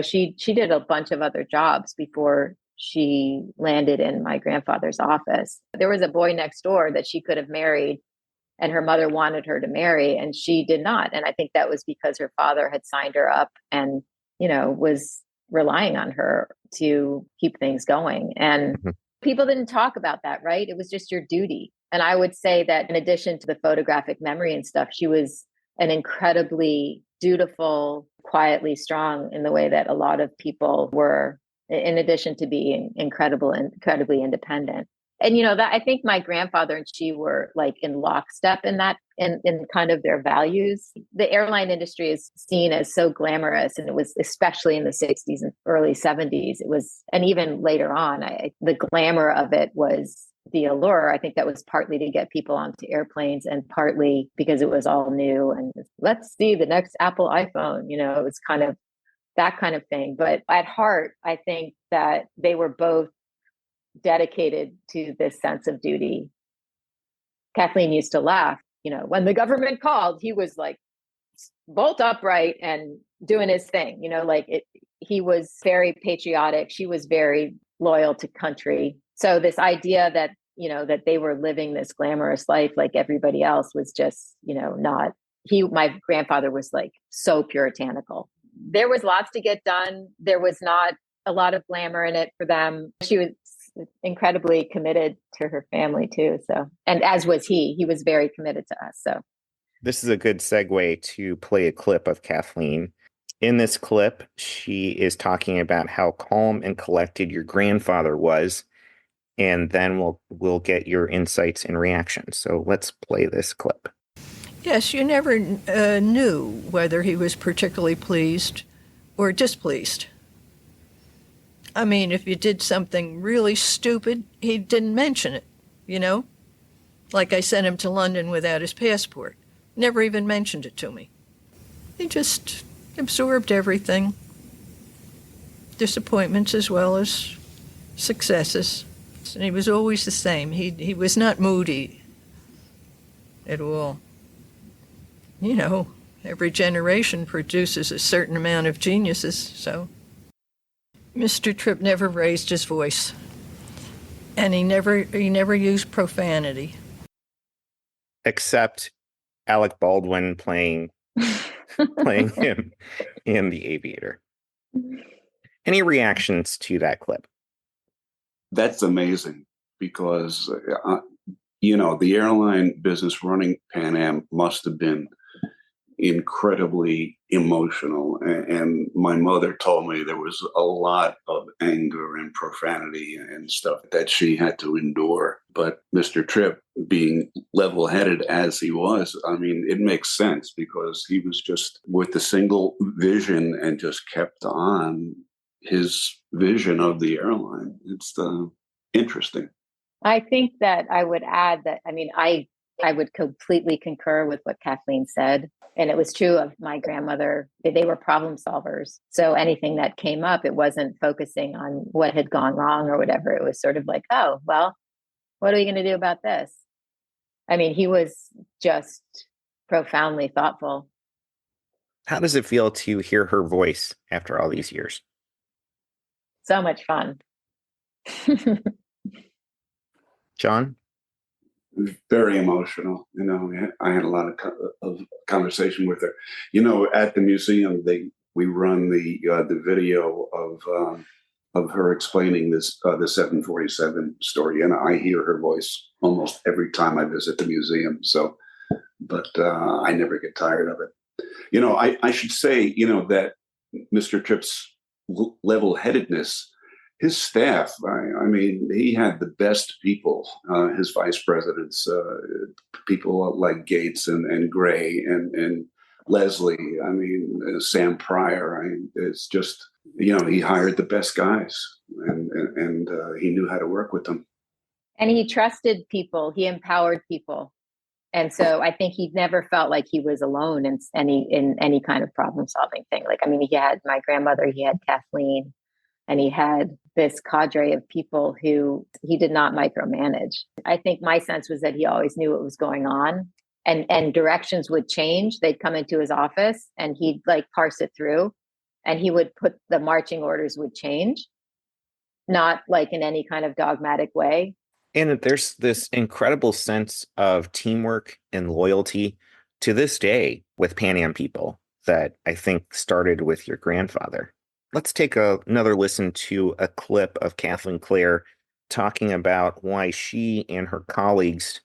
she did a bunch of other jobs before she landed in my grandfather's office. There was a boy next door that she could have married, and her mother wanted her to marry, and she did not. And I think that was because her father had signed her up and, was relying on her to keep things going. And people didn't talk about that, right? It was just your duty. And I would say that in addition to the photographic memory and stuff, she was an incredibly dutiful, quietly strong in the way that a lot of people were, in addition to being incredibly independent. And, that I think my grandfather and she were in lockstep in that, in kind of their values. The airline industry is seen as so glamorous, and it was, especially in the 60s and early 70s, it was, and even later on, the glamour of it was the allure. I think that was partly to get people onto airplanes, and partly because it was all new and let's see the next Apple iPhone, it was kind of that kind of thing. But at heart, I think that they were both dedicated to this sense of duty. Kathleen used to laugh, when the government called, he was bolt upright and doing his thing, he was very patriotic. She was very loyal to country. So this idea that, that they were living this glamorous life like everybody else was just, not. My grandfather was so puritanical. There was lots to get done. There was not a lot of glamour in it for them. She was incredibly committed to her family too. So, and as was he was very committed to us. So this is a good segue to play a clip of Kathleen. In this clip, she is talking about how calm and collected your grandfather was, and then we'll get your insights and reactions. So let's play this clip. Yes, you never knew whether he was particularly pleased or displeased. I mean, if you did something really stupid, he didn't mention it, Like I sent him to London without his passport. Never even mentioned it to me. He just absorbed everything. Disappointments as well as successes. And he was always the same. He was not moody at all. Every generation produces a certain amount of geniuses, so... Mr. Trippe never raised his voice, and he never used profanity. Except Alec Baldwin playing him in The Aviator. Any reactions to that clip? That's amazing, because, the airline business running PanAm must have been incredibly emotional. And my mother told me there was a lot of anger and profanity and stuff that she had to endure. But Mr. Trippe, being level-headed as he was, I mean, it makes sense because he was just with the single vision and just kept on his vision of the airline. It's interesting. I think that I would add that, I mean, I would completely concur with what Kathleen said. And it was true of my grandmother. They were problem solvers. So anything that came up, it wasn't focusing on what had gone wrong or whatever. It was sort of like, oh, well, what are we going to do about this? I mean, he was just profoundly thoughtful. How does it feel to hear her voice after all these years? So much fun. John? Very emotional. You know, I had a lot of conversation with her. You know, at the museum, we run the video of her explaining this the 747 story, and I hear her voice almost every time I visit the museum. So, but I never get tired of it. You know, I should say, you know, that Mr. Trippe's level-headedness. His staff, I mean, he had the best people, his vice presidents, people like Gates and Gray and Leslie, I mean, Sam Pryor. I mean, it's just, you know, he hired the best guys and he knew how to work with them. And he trusted people, he empowered people. And so I think he never felt like he was alone in any kind of problem solving thing. Like, I mean, he had my grandmother, he had Kathleen, and he had this cadre of people who he did not micromanage. I think my sense was that he always knew what was going on, and directions would change. They'd come into his office and he'd like parse it through, and he would put the marching orders would change, not like in any kind of dogmatic way. And there's this incredible sense of teamwork and loyalty to this day with PanAm people that I think started with your grandfather. Let's take another listen to a clip of Kathleen Clair talking about why she and her colleagues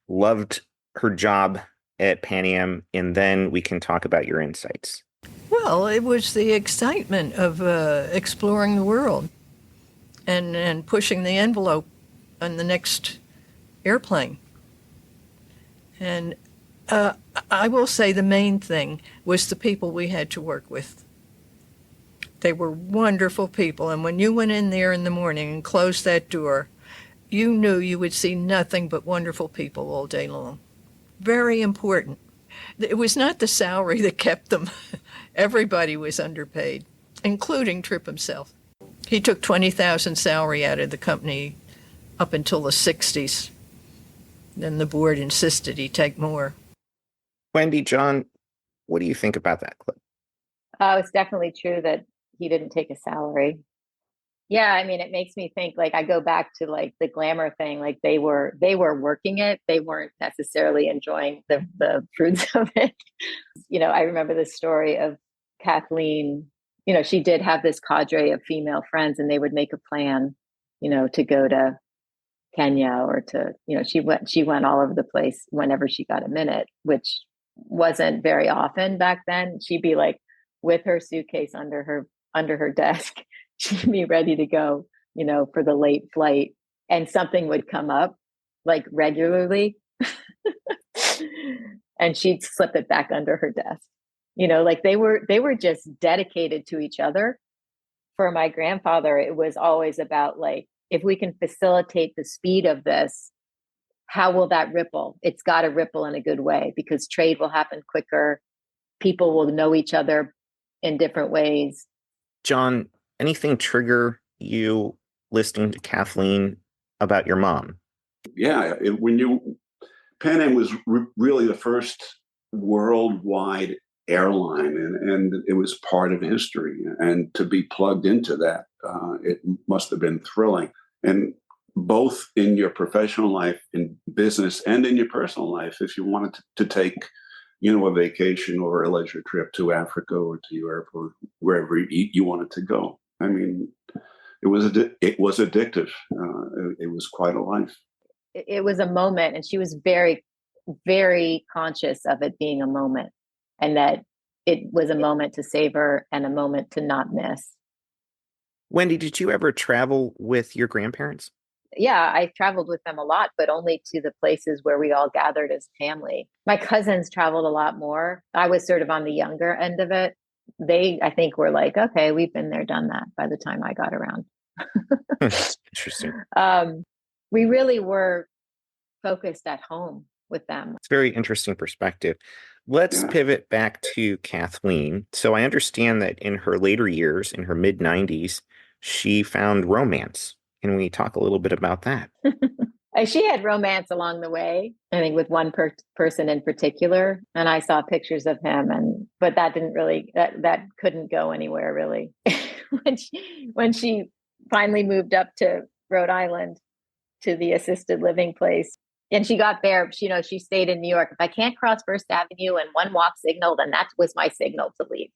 loved her job at PanAm, and then we can talk about your insights. Well, it was the excitement of exploring the world and pushing the envelope on the next airplane. And I will say the main thing was the people we had to work with. They were wonderful people, and when you went in there in the morning and closed that door, you knew you would see nothing but wonderful people all day long. Very important. It was not the salary that kept them. Everybody was underpaid, including Trippe himself. He took $20,000 salary out of the company up until the 60s. Then the board insisted he take more. Wendy, John, what do you think about that clip? It's definitely true that he didn't take a salary. Yeah, I mean, it makes me think, like, I go back to like the glamour thing. Like they were working it. They weren't necessarily enjoying the fruits of it. You know, I remember the story of Kathleen. You know, she did have this cadre of female friends, and they would make a plan, you know, to go to Kenya or to, you know, she went all over the place whenever she got a minute, which wasn't very often back then. She'd be like with her suitcase under her desk. She'd be ready to go, you know, for the late flight, and something would come up like regularly and she'd slip it back under her desk. You know, like they were just dedicated to each other. For my grandfather, it was always about like, if we can facilitate the speed of this, how will that ripple? It's got to ripple in a good way, because trade will happen quicker. People will know each other in different ways. John, anything trigger you listening to Kathleen about your mom? Yeah, PanAm was really the first worldwide airline, and it was part of history. And to be plugged into that, it must have been thrilling. And both in your professional life, in business, and in your personal life, if you wanted to take, you know, a vacation or a leisure trip to Africa or to Europe or wherever you wanted to go. I mean, it was addictive. It was quite a life. It was a moment, and she was very, very conscious of it being a moment. and that it was a moment to savor and a moment to not miss. Wendy, did you ever travel with your grandparents? Yeah, I traveled with them a lot, but only to the places where we all gathered as family. My cousins traveled a lot more. I was sort of on the younger end of it. They, I think, were like, okay, we've been there, done that by the time I got around. Interesting. We really were focused at home with them. It's a very interesting perspective. Let's pivot back to Kathleen. So I understand that in her later years, in her mid-90s, she found romance. Can we talk a little bit about that? She had romance along the way, I think, with one person in particular. And I saw pictures of him, but that didn't really, that couldn't go anywhere really. when she finally moved up to Rhode Island to the assisted living place, and she got there, she stayed in New York. If I can't cross First Avenue and one walk signal, then that was my signal to leave.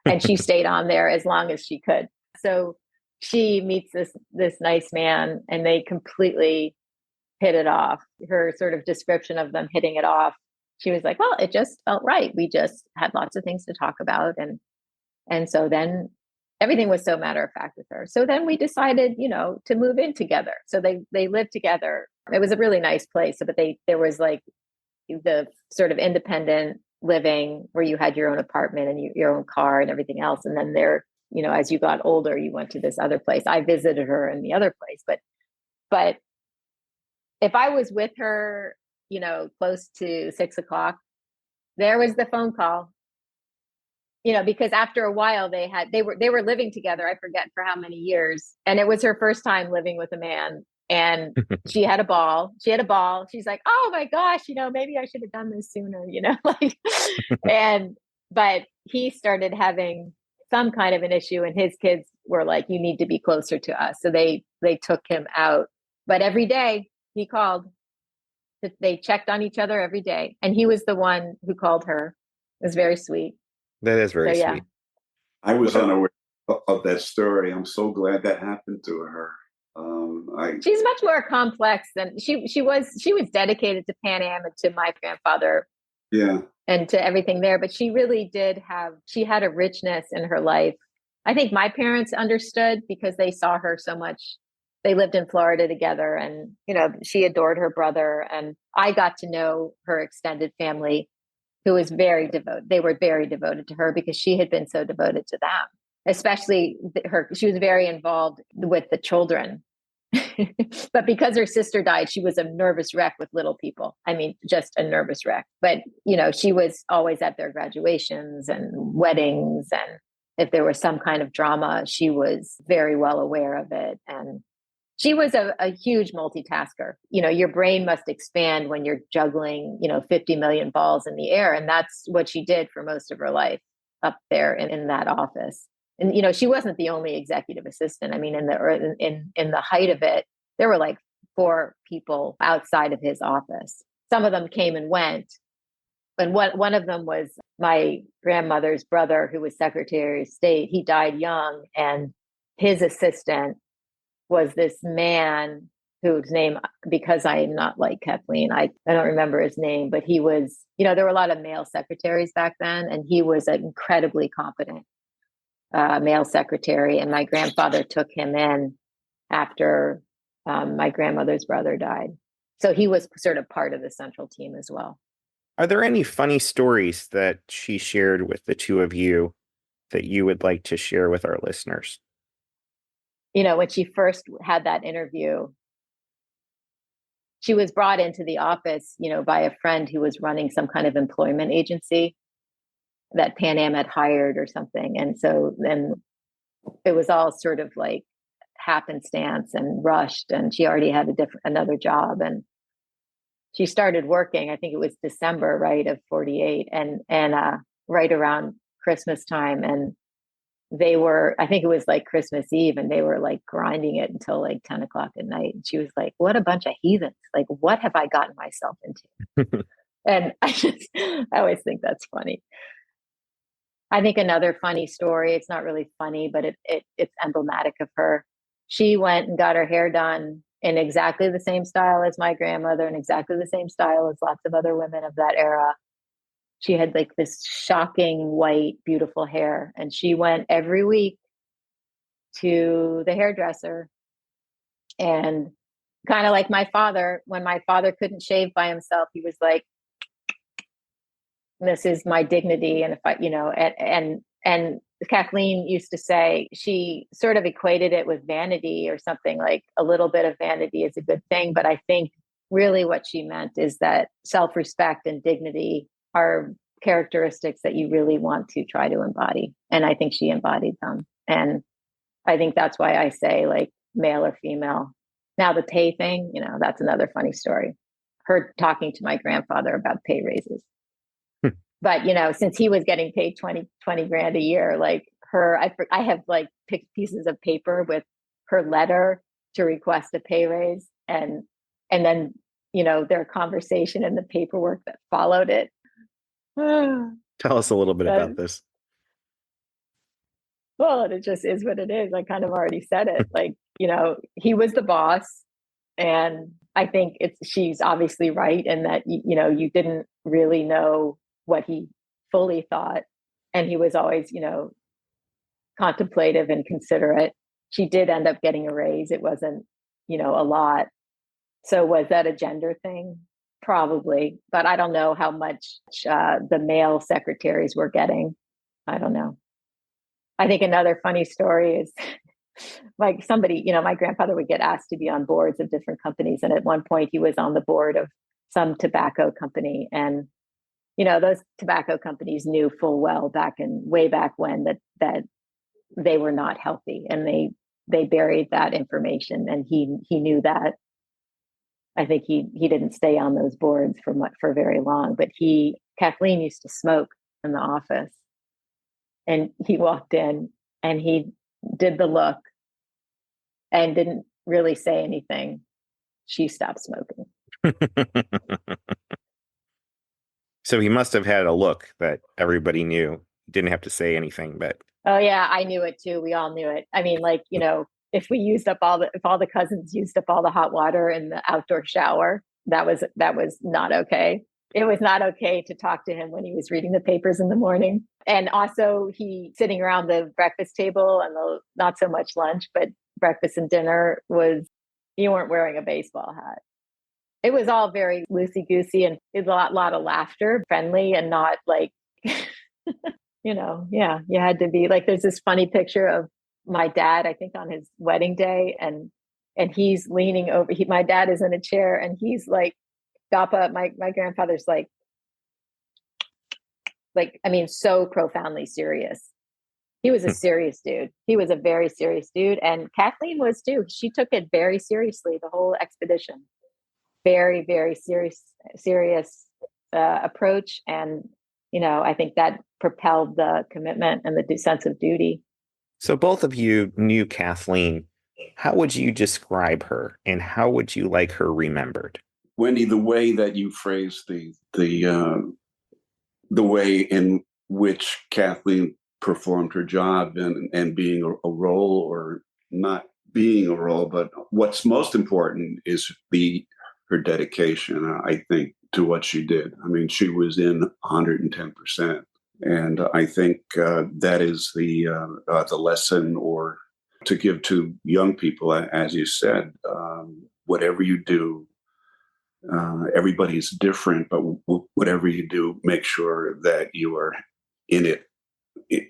And she stayed on there as long as she could. So she meets this nice man, and they completely hit it off. Her sort of description of them hitting it off, she was like, well, it just felt right. We just had lots of things to talk about. And so then everything was so matter of fact with her. So then we decided, to move in together. So they lived together. It was a really nice place. But there was like the sort of independent living where you had your own apartment and your own car and everything else. And then as you got older, you went to this other place. I visited her in the other place, but if I was with her, close to 6 o'clock, there was the phone call, because after a while they were living together. I forget for how many years. And it was her first time living with a man, and she had a ball. She's like, oh my gosh, maybe I should have done this sooner, but he started having some kind of an issue, and his kids were like, you need to be closer to us. So they took him out, but every day he called. They checked on each other every day, and he was the one who called her. It was very sweet. That is very sweet. I was unaware of that story. I'm so glad that happened to her. She's much more complex than she was. She was dedicated to PanAm and to my grandfather. Yeah. And to everything there. But she really she had a richness in her life. I think my parents understood because they saw her so much. They lived in Florida together, and, she adored her brother. And I got to know her extended family, who was very devoted. They were very devoted to her because she had been so devoted to them, especially she was very involved with the children. But because her sister died, she was a nervous wreck with little people. I mean, just a nervous wreck. But, she was always at their graduations and weddings. And if there was some kind of drama, she was very well aware of it. And she was a huge multitasker. Your brain must expand when you're juggling, 50 million balls in the air. And that's what she did for most of her life up there in that office. And, she wasn't the only executive assistant. I mean, in the height of it, there were like 4 people outside of his office. Some of them came and went. And one of them was my grandmother's brother, who was Secretary of State. He died young, and his assistant was this man whose name, because I am not like Kathleen, I don't remember his name, but he was, there were a lot of male secretaries back then, and he was an incredibly competent male secretary. And my grandfather took him in after my grandmother's brother died. So he was sort of part of the central team as well. Are there any funny stories that she shared with the two of you that you would like to share with our listeners? When she first had that interview, she was brought into the office, by a friend who was running some kind of employment agency that PanAm had hired or something. And so then it was all sort of like happenstance and rushed, and she already had another job, and she started working, I think it was December, right, of 48, and right around Christmas time. And I think it was like Christmas Eve, and they were like grinding it until like 10 o'clock at night. And she was like, what a bunch of heathens. Like, what have I gotten myself into? And I always think that's funny. I think another funny story, it's not really funny, but it's emblematic of her. She went and got her hair done in exactly the same style as my grandmother, and exactly the same style as lots of other women of that era. She had like this shocking white, beautiful hair. And she went every week to the hairdresser. And kind of like my father, when my father couldn't shave by himself, he was like, this is my dignity. And if I, and Kathleen used to say, she sort of equated it with vanity or something, like a little bit of vanity is a good thing. But I think really what she meant is that self-respect and dignity are characteristics that you really want to try to embody. And I think she embodied them. And I think that's why I say like male or female. Now the pay thing, that's another funny story. Her talking to my grandfather about pay raises. But, since he was getting paid 20 grand a year, like I have like picked pieces of paper with her letter to request a pay raise and then, their conversation and the paperwork that followed it. Tell us a little bit about this. Well, it just is what it is. I kind of already said it. Like, he was the boss. And I think she's obviously right in that, you didn't really know what he fully thought. And he was always, contemplative and considerate. She did end up getting a raise. It wasn't, a lot. So was that a gender thing? Probably. But I don't know how much the male secretaries were getting. I don't know. I think another funny story is like somebody, my grandfather would get asked to be on boards of different companies. And at one point he was on the board of some tobacco company. And, those tobacco companies knew full well way back when that they were not healthy, and they buried that information. And he knew that. I think he didn't stay on those boards for very long, but Kathleen used to smoke in the office. And he walked in and he did the look and didn't really say anything. She stopped smoking. So he must have had a look that everybody knew. Didn't have to say anything, but. Oh yeah, I knew it too. We all knew it. I mean, like, if all the cousins used up all the hot water in the outdoor shower, that was not okay. It was not okay to talk to him when he was reading the papers in the morning. And also he sitting around the breakfast table and not so much lunch, but breakfast and dinner you weren't wearing a baseball hat. It was all very loosey-goosey and a lot of laughter, friendly and not like, yeah, you had to be like, there's this funny picture of my dad, I think on his wedding day, and he's leaning over, my dad is in a chair and he's like, my grandfather's like, I mean, so profoundly serious. He was a serious dude. He was a very serious dude. And Kathleen was too. She took it very seriously, the whole expedition. Very, very serious approach. And, I think that propelled the commitment and the sense of duty. So both of you knew Kathleen. How would you describe her and how would you like her remembered? Wendy, the way that you phrased the way in which Kathleen performed her job and being a role or not being a role, but what's most important is her dedication, I think, to what she did. I mean, she was in 110%. And I think that is the lesson, or to give to young people, as you said, whatever you do, everybody's different, but whatever you do, make sure that you are in it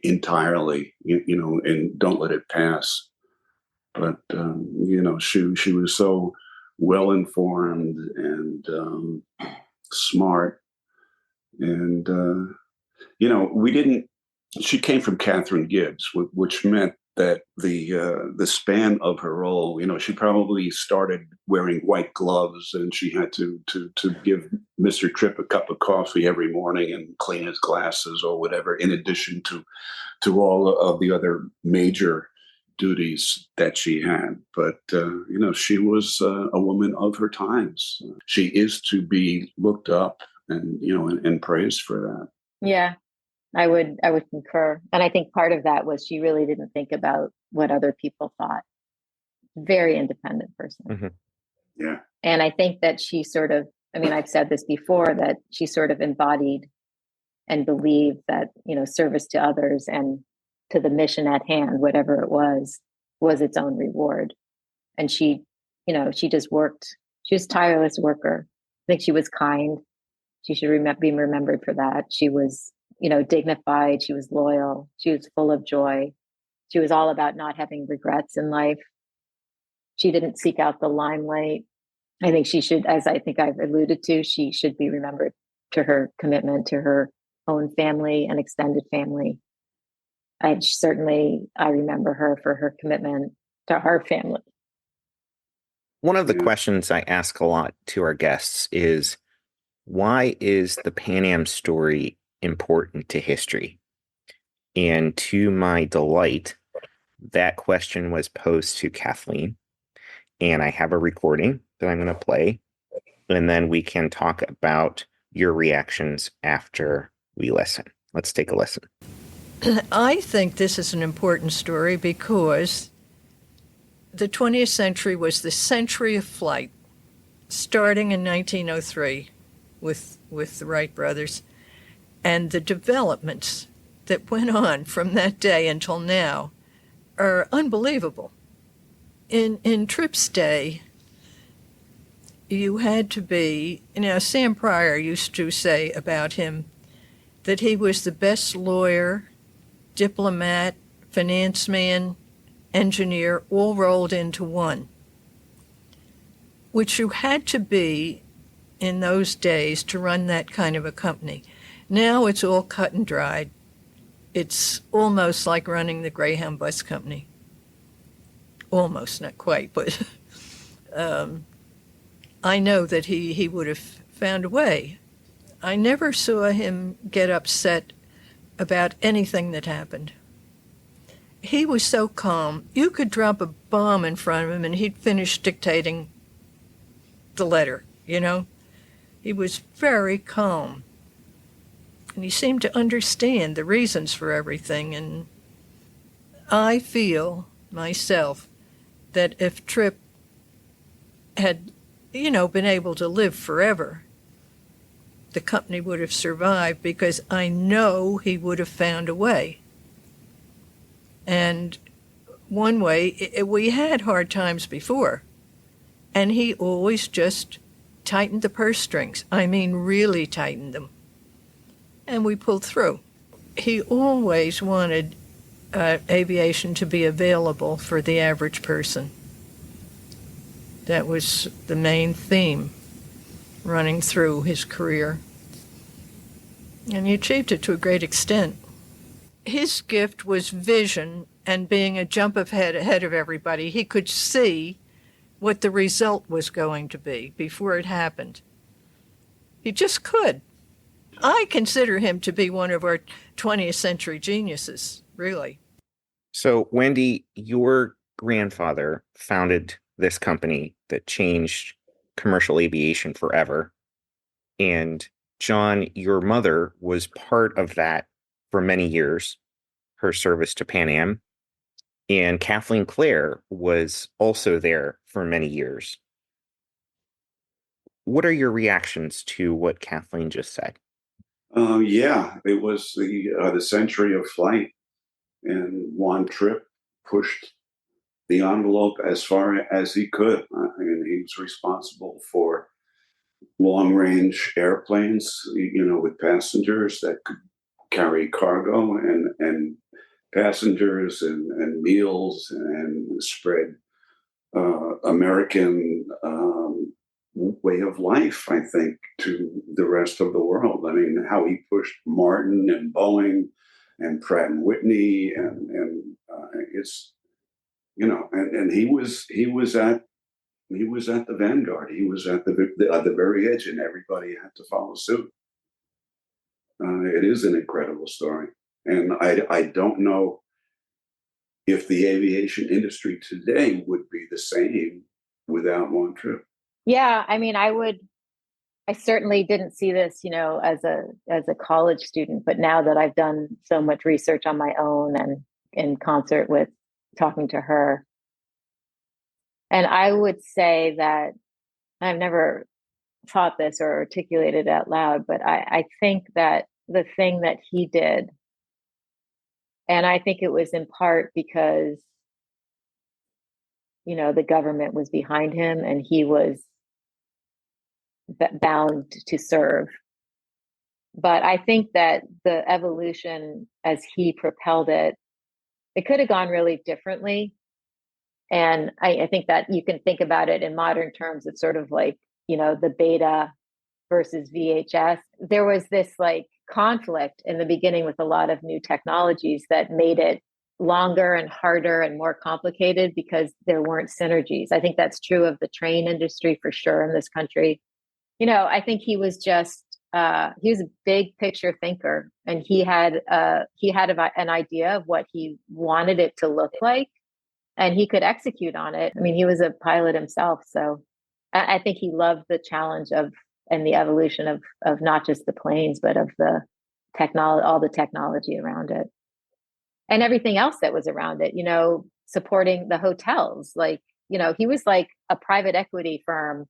entirely, and don't let it pass. But, she was so well-informed and smart. And, she came from Catherine Gibbs, which meant that the span of her role, she probably started wearing white gloves and she had to give Mr. Trippe a cup of coffee every morning and clean his glasses or whatever, in addition to all of the other major duties that she had. But, she was a woman of her times. She is to be looked up and, and praised for that. Yeah. I would concur. And I think part of that was she really didn't think about what other people thought. Very independent person. Mm-hmm. Yeah. And I think that she sort of, I've said this before, that she sort of embodied and believe that, service to others and to the mission at hand, whatever it was its own reward. And she just worked. She was a tireless worker. I think she was kind. She should be remembered for that. She was, dignified. She was loyal. She was full of joy. She was all about not having regrets in life. She didn't seek out the limelight. I think she should, as I think I've alluded to, she should be remembered to her commitment to her own family and extended family. I remember her for her commitment to her family. One of the questions I ask a lot to our guests is, why is the PanAm story important to history? And to my delight, that question was posed to Kathleen. And I have a recording that I'm going to play. And then we can talk about your reactions after we listen. Let's take a listen. I think this is an important story because the 20th century was the century of flight, starting in 1903 with the Wright brothers. And the developments that went on from that day until now are unbelievable. In Trippe's day, you had to be, Sam Pryor used to say about him that he was the best lawyer, diplomat, finance man, engineer, all rolled into one, which you had to be in those days to run that kind of a company. Now it's all cut and dried. It's almost like running the Greyhound bus company. Almost, not quite, but I know that he would have found a way. I never saw him get upset about anything that happened. He was so calm. You could drop a bomb in front of him and he'd finish dictating the letter, He was very calm. And he seemed to understand the reasons for everything. And I feel myself that if Trippe had, been able to live forever, the company would have survived, because I know he would have found a way. And one way, we had hard times before, and he always just tightened the purse strings. I mean, really tightened them. And we pulled through. He always wanted aviation to be available for the average person. That was the main theme running through his career. And he achieved it to a great extent. His gift was vision and being a jump ahead of everybody. He could see what the result was going to be before it happened. He just could. I consider him to be one of our 20th century geniuses, really. So, Wendy, your grandfather founded this company that changed commercial aviation forever. And John, your mother was part of that for many years, her service to PanAm. And Kathleen Clair was also there for many years. What are your reactions to what Kathleen just said? It was the century of flight, and Juan Trippe pushed the envelope as far as he could. He was responsible for long-range airplanes, with passengers that could carry cargo and passengers and meals and spread American way of life, I think, to the rest of the world. I mean, how he pushed Martin and Boeing and Pratt and Whitney, and it's, and he was at the vanguard. He was at the very edge, and everybody had to follow suit. It is an incredible story, and I don't know if the aviation industry today would be the same without Juan Trippe. Yeah, I mean, I certainly didn't see this, as a college student, but now that I've done so much research on my own and in concert with talking to her, and I would say that I've never thought this or articulated it out loud, but I think that the thing that he did. And I think it was in part because, the government was behind him and he was bound to serve. But I think that the evolution as he propelled it could have gone really differently. And I think that you can think about it in modern terms. It's sort of like, the beta versus VHS. There was this like conflict in the beginning with a lot of new technologies that made it longer and harder and more complicated because there weren't synergies. I think that's true of the train industry for sure in this country. I think he was just he was a big picture thinker, and he had an idea of what he wanted it to look like, and he could execute on it. I mean, he was a pilot himself, so I think he loved the challenge and the evolution of not just the planes, but of the technology, all the technology around it, and everything else that was around it. Supporting the hotels, like he was like a private equity firm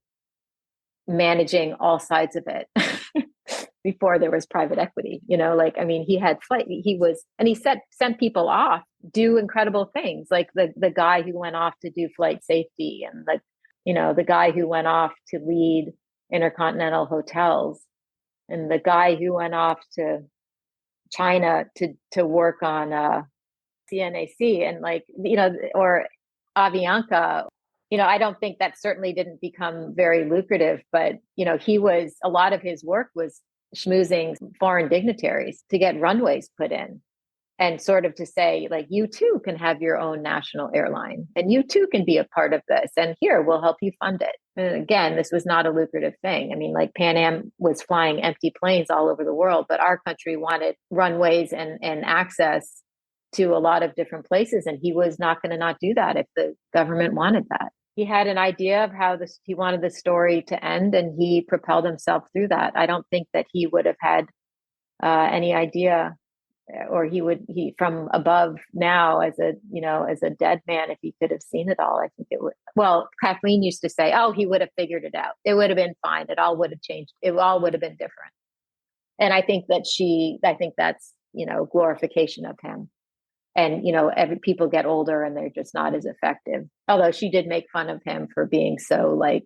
managing all sides of it before there was private equity. He had and he sent people off, do incredible things, like the guy who went off to do flight safety, and the guy who went off to lead intercontinental hotels, and the guy who went off to China to work on CNAC, and or Avianca. I don't think that certainly didn't become very lucrative, but a lot of his work was schmoozing foreign dignitaries to get runways put in, and sort of to say, like, you too can have your own national airline, and you too can be a part of this, and here, we'll help you fund it. And again, this was not a lucrative thing. I mean, like, PanAm was flying empty planes all over the world, but our country wanted runways and access to a lot of different places, and he was not going to not do that if the government wanted that. He had an idea of how he wanted the story to end, and he propelled himself through that. I don't think that he would have had any idea, or he from above now as a dead man, if he could have seen it all. I think it would. Well, Kathleen used to say, "Oh, he would have figured it out. It would have been fine. It all would have changed. It all would have been different." And I think that's glorification of him. And, people get older and they're just not as effective. Although she did make fun of him for being so like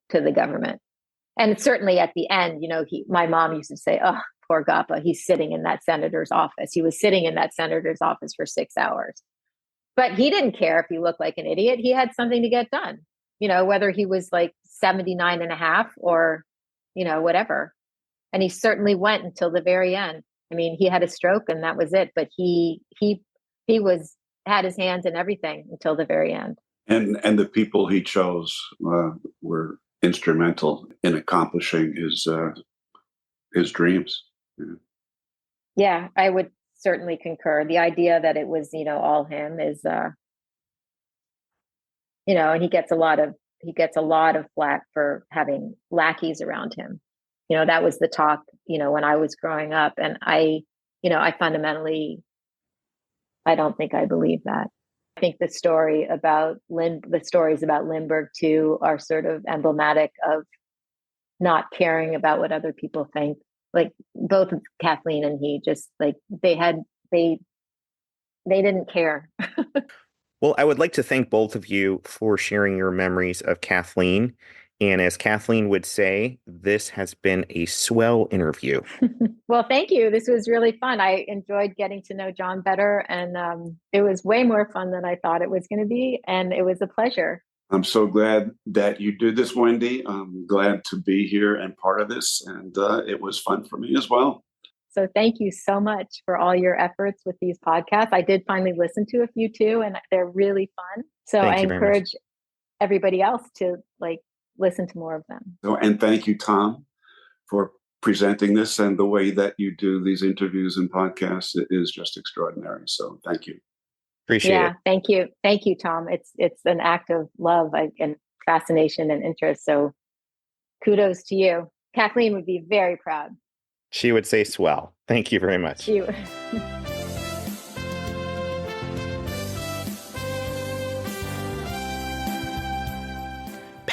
to the government. And certainly at the end, my mom used to say, "Oh, poor Gappa, he's sitting in that senator's office." He was sitting in that senator's office for 6 hours. But he didn't care if he looked like an idiot. He had something to get done, whether he was like 79 and a half or, whatever. And he certainly went until the very end. I mean, he had a stroke and that was it. But he had his hands in everything until the very end. And the people he chose were instrumental in accomplishing his dreams. Yeah, I would certainly concur. The idea that it was, all him is, and he gets a lot of flack for having lackeys around him. That was the talk, when I was growing up, and I fundamentally, I don't think I believe that. I think the stories about Lindbergh too are sort of emblematic of not caring about what other people think. Like both Kathleen and he, just like they didn't care. Well, I would like to thank both of you for sharing your memories of Kathleen. And as Kathleen would say, this has been a swell interview. Well, thank you. This was really fun. I enjoyed getting to know John better, and it was way more fun than I thought it was going to be. And it was a pleasure. I'm so glad that you did this, Wendy. I'm glad to be here and part of this. And it was fun for me as well. So thank you so much for all your efforts with these podcasts. I did finally listen to a few too, and they're really fun. So I encourage everybody else to listen to more of them. So, and thank you, Tom, for presenting this, and the way that you do these interviews and podcasts is just extraordinary. So thank you. Appreciate it. Thank you. Thank you, Tom. It's an act of love and fascination and interest. So kudos to you. Kathleen would be very proud. She would say swell. Thank you very much.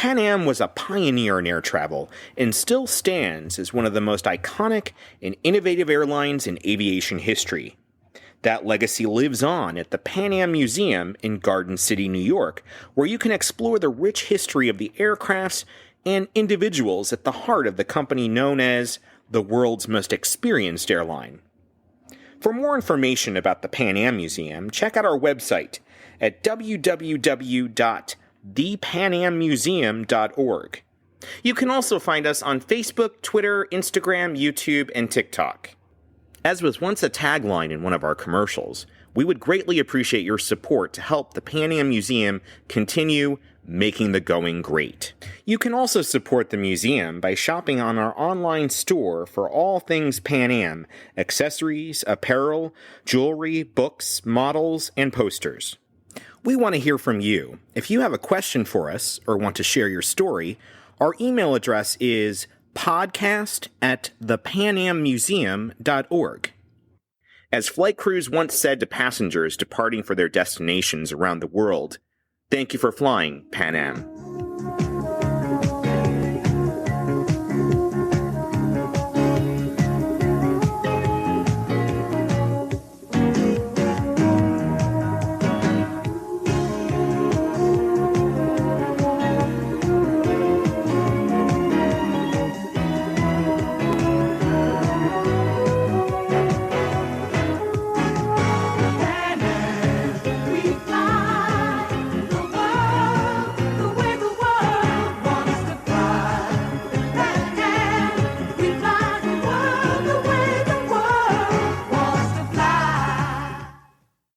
Pan Am was a pioneer in air travel and still stands as one of the most iconic and innovative airlines in aviation history. That legacy lives on at the Pan Am Museum in Garden City, New York, where you can explore the rich history of the aircrafts and individuals at the heart of the company known as the world's most experienced airline. For more information about the Pan Am Museum, check out our website at www.thepanammuseum.org. You can also find us on Facebook, Twitter, Instagram, YouTube, and TikTok. As was once a tagline in one of our commercials, we would greatly appreciate your support to help the Pan Am Museum continue making the going great. You can also support the museum by shopping on our online store for all things Pan Am, accessories, apparel, jewelry, books, models, and posters. We want to hear from you. If you have a question for us or want to share your story, our email address is podcast@thepanammuseum.org. As flight crews once said to passengers departing for their destinations around the world, thank you for flying, Pan Am.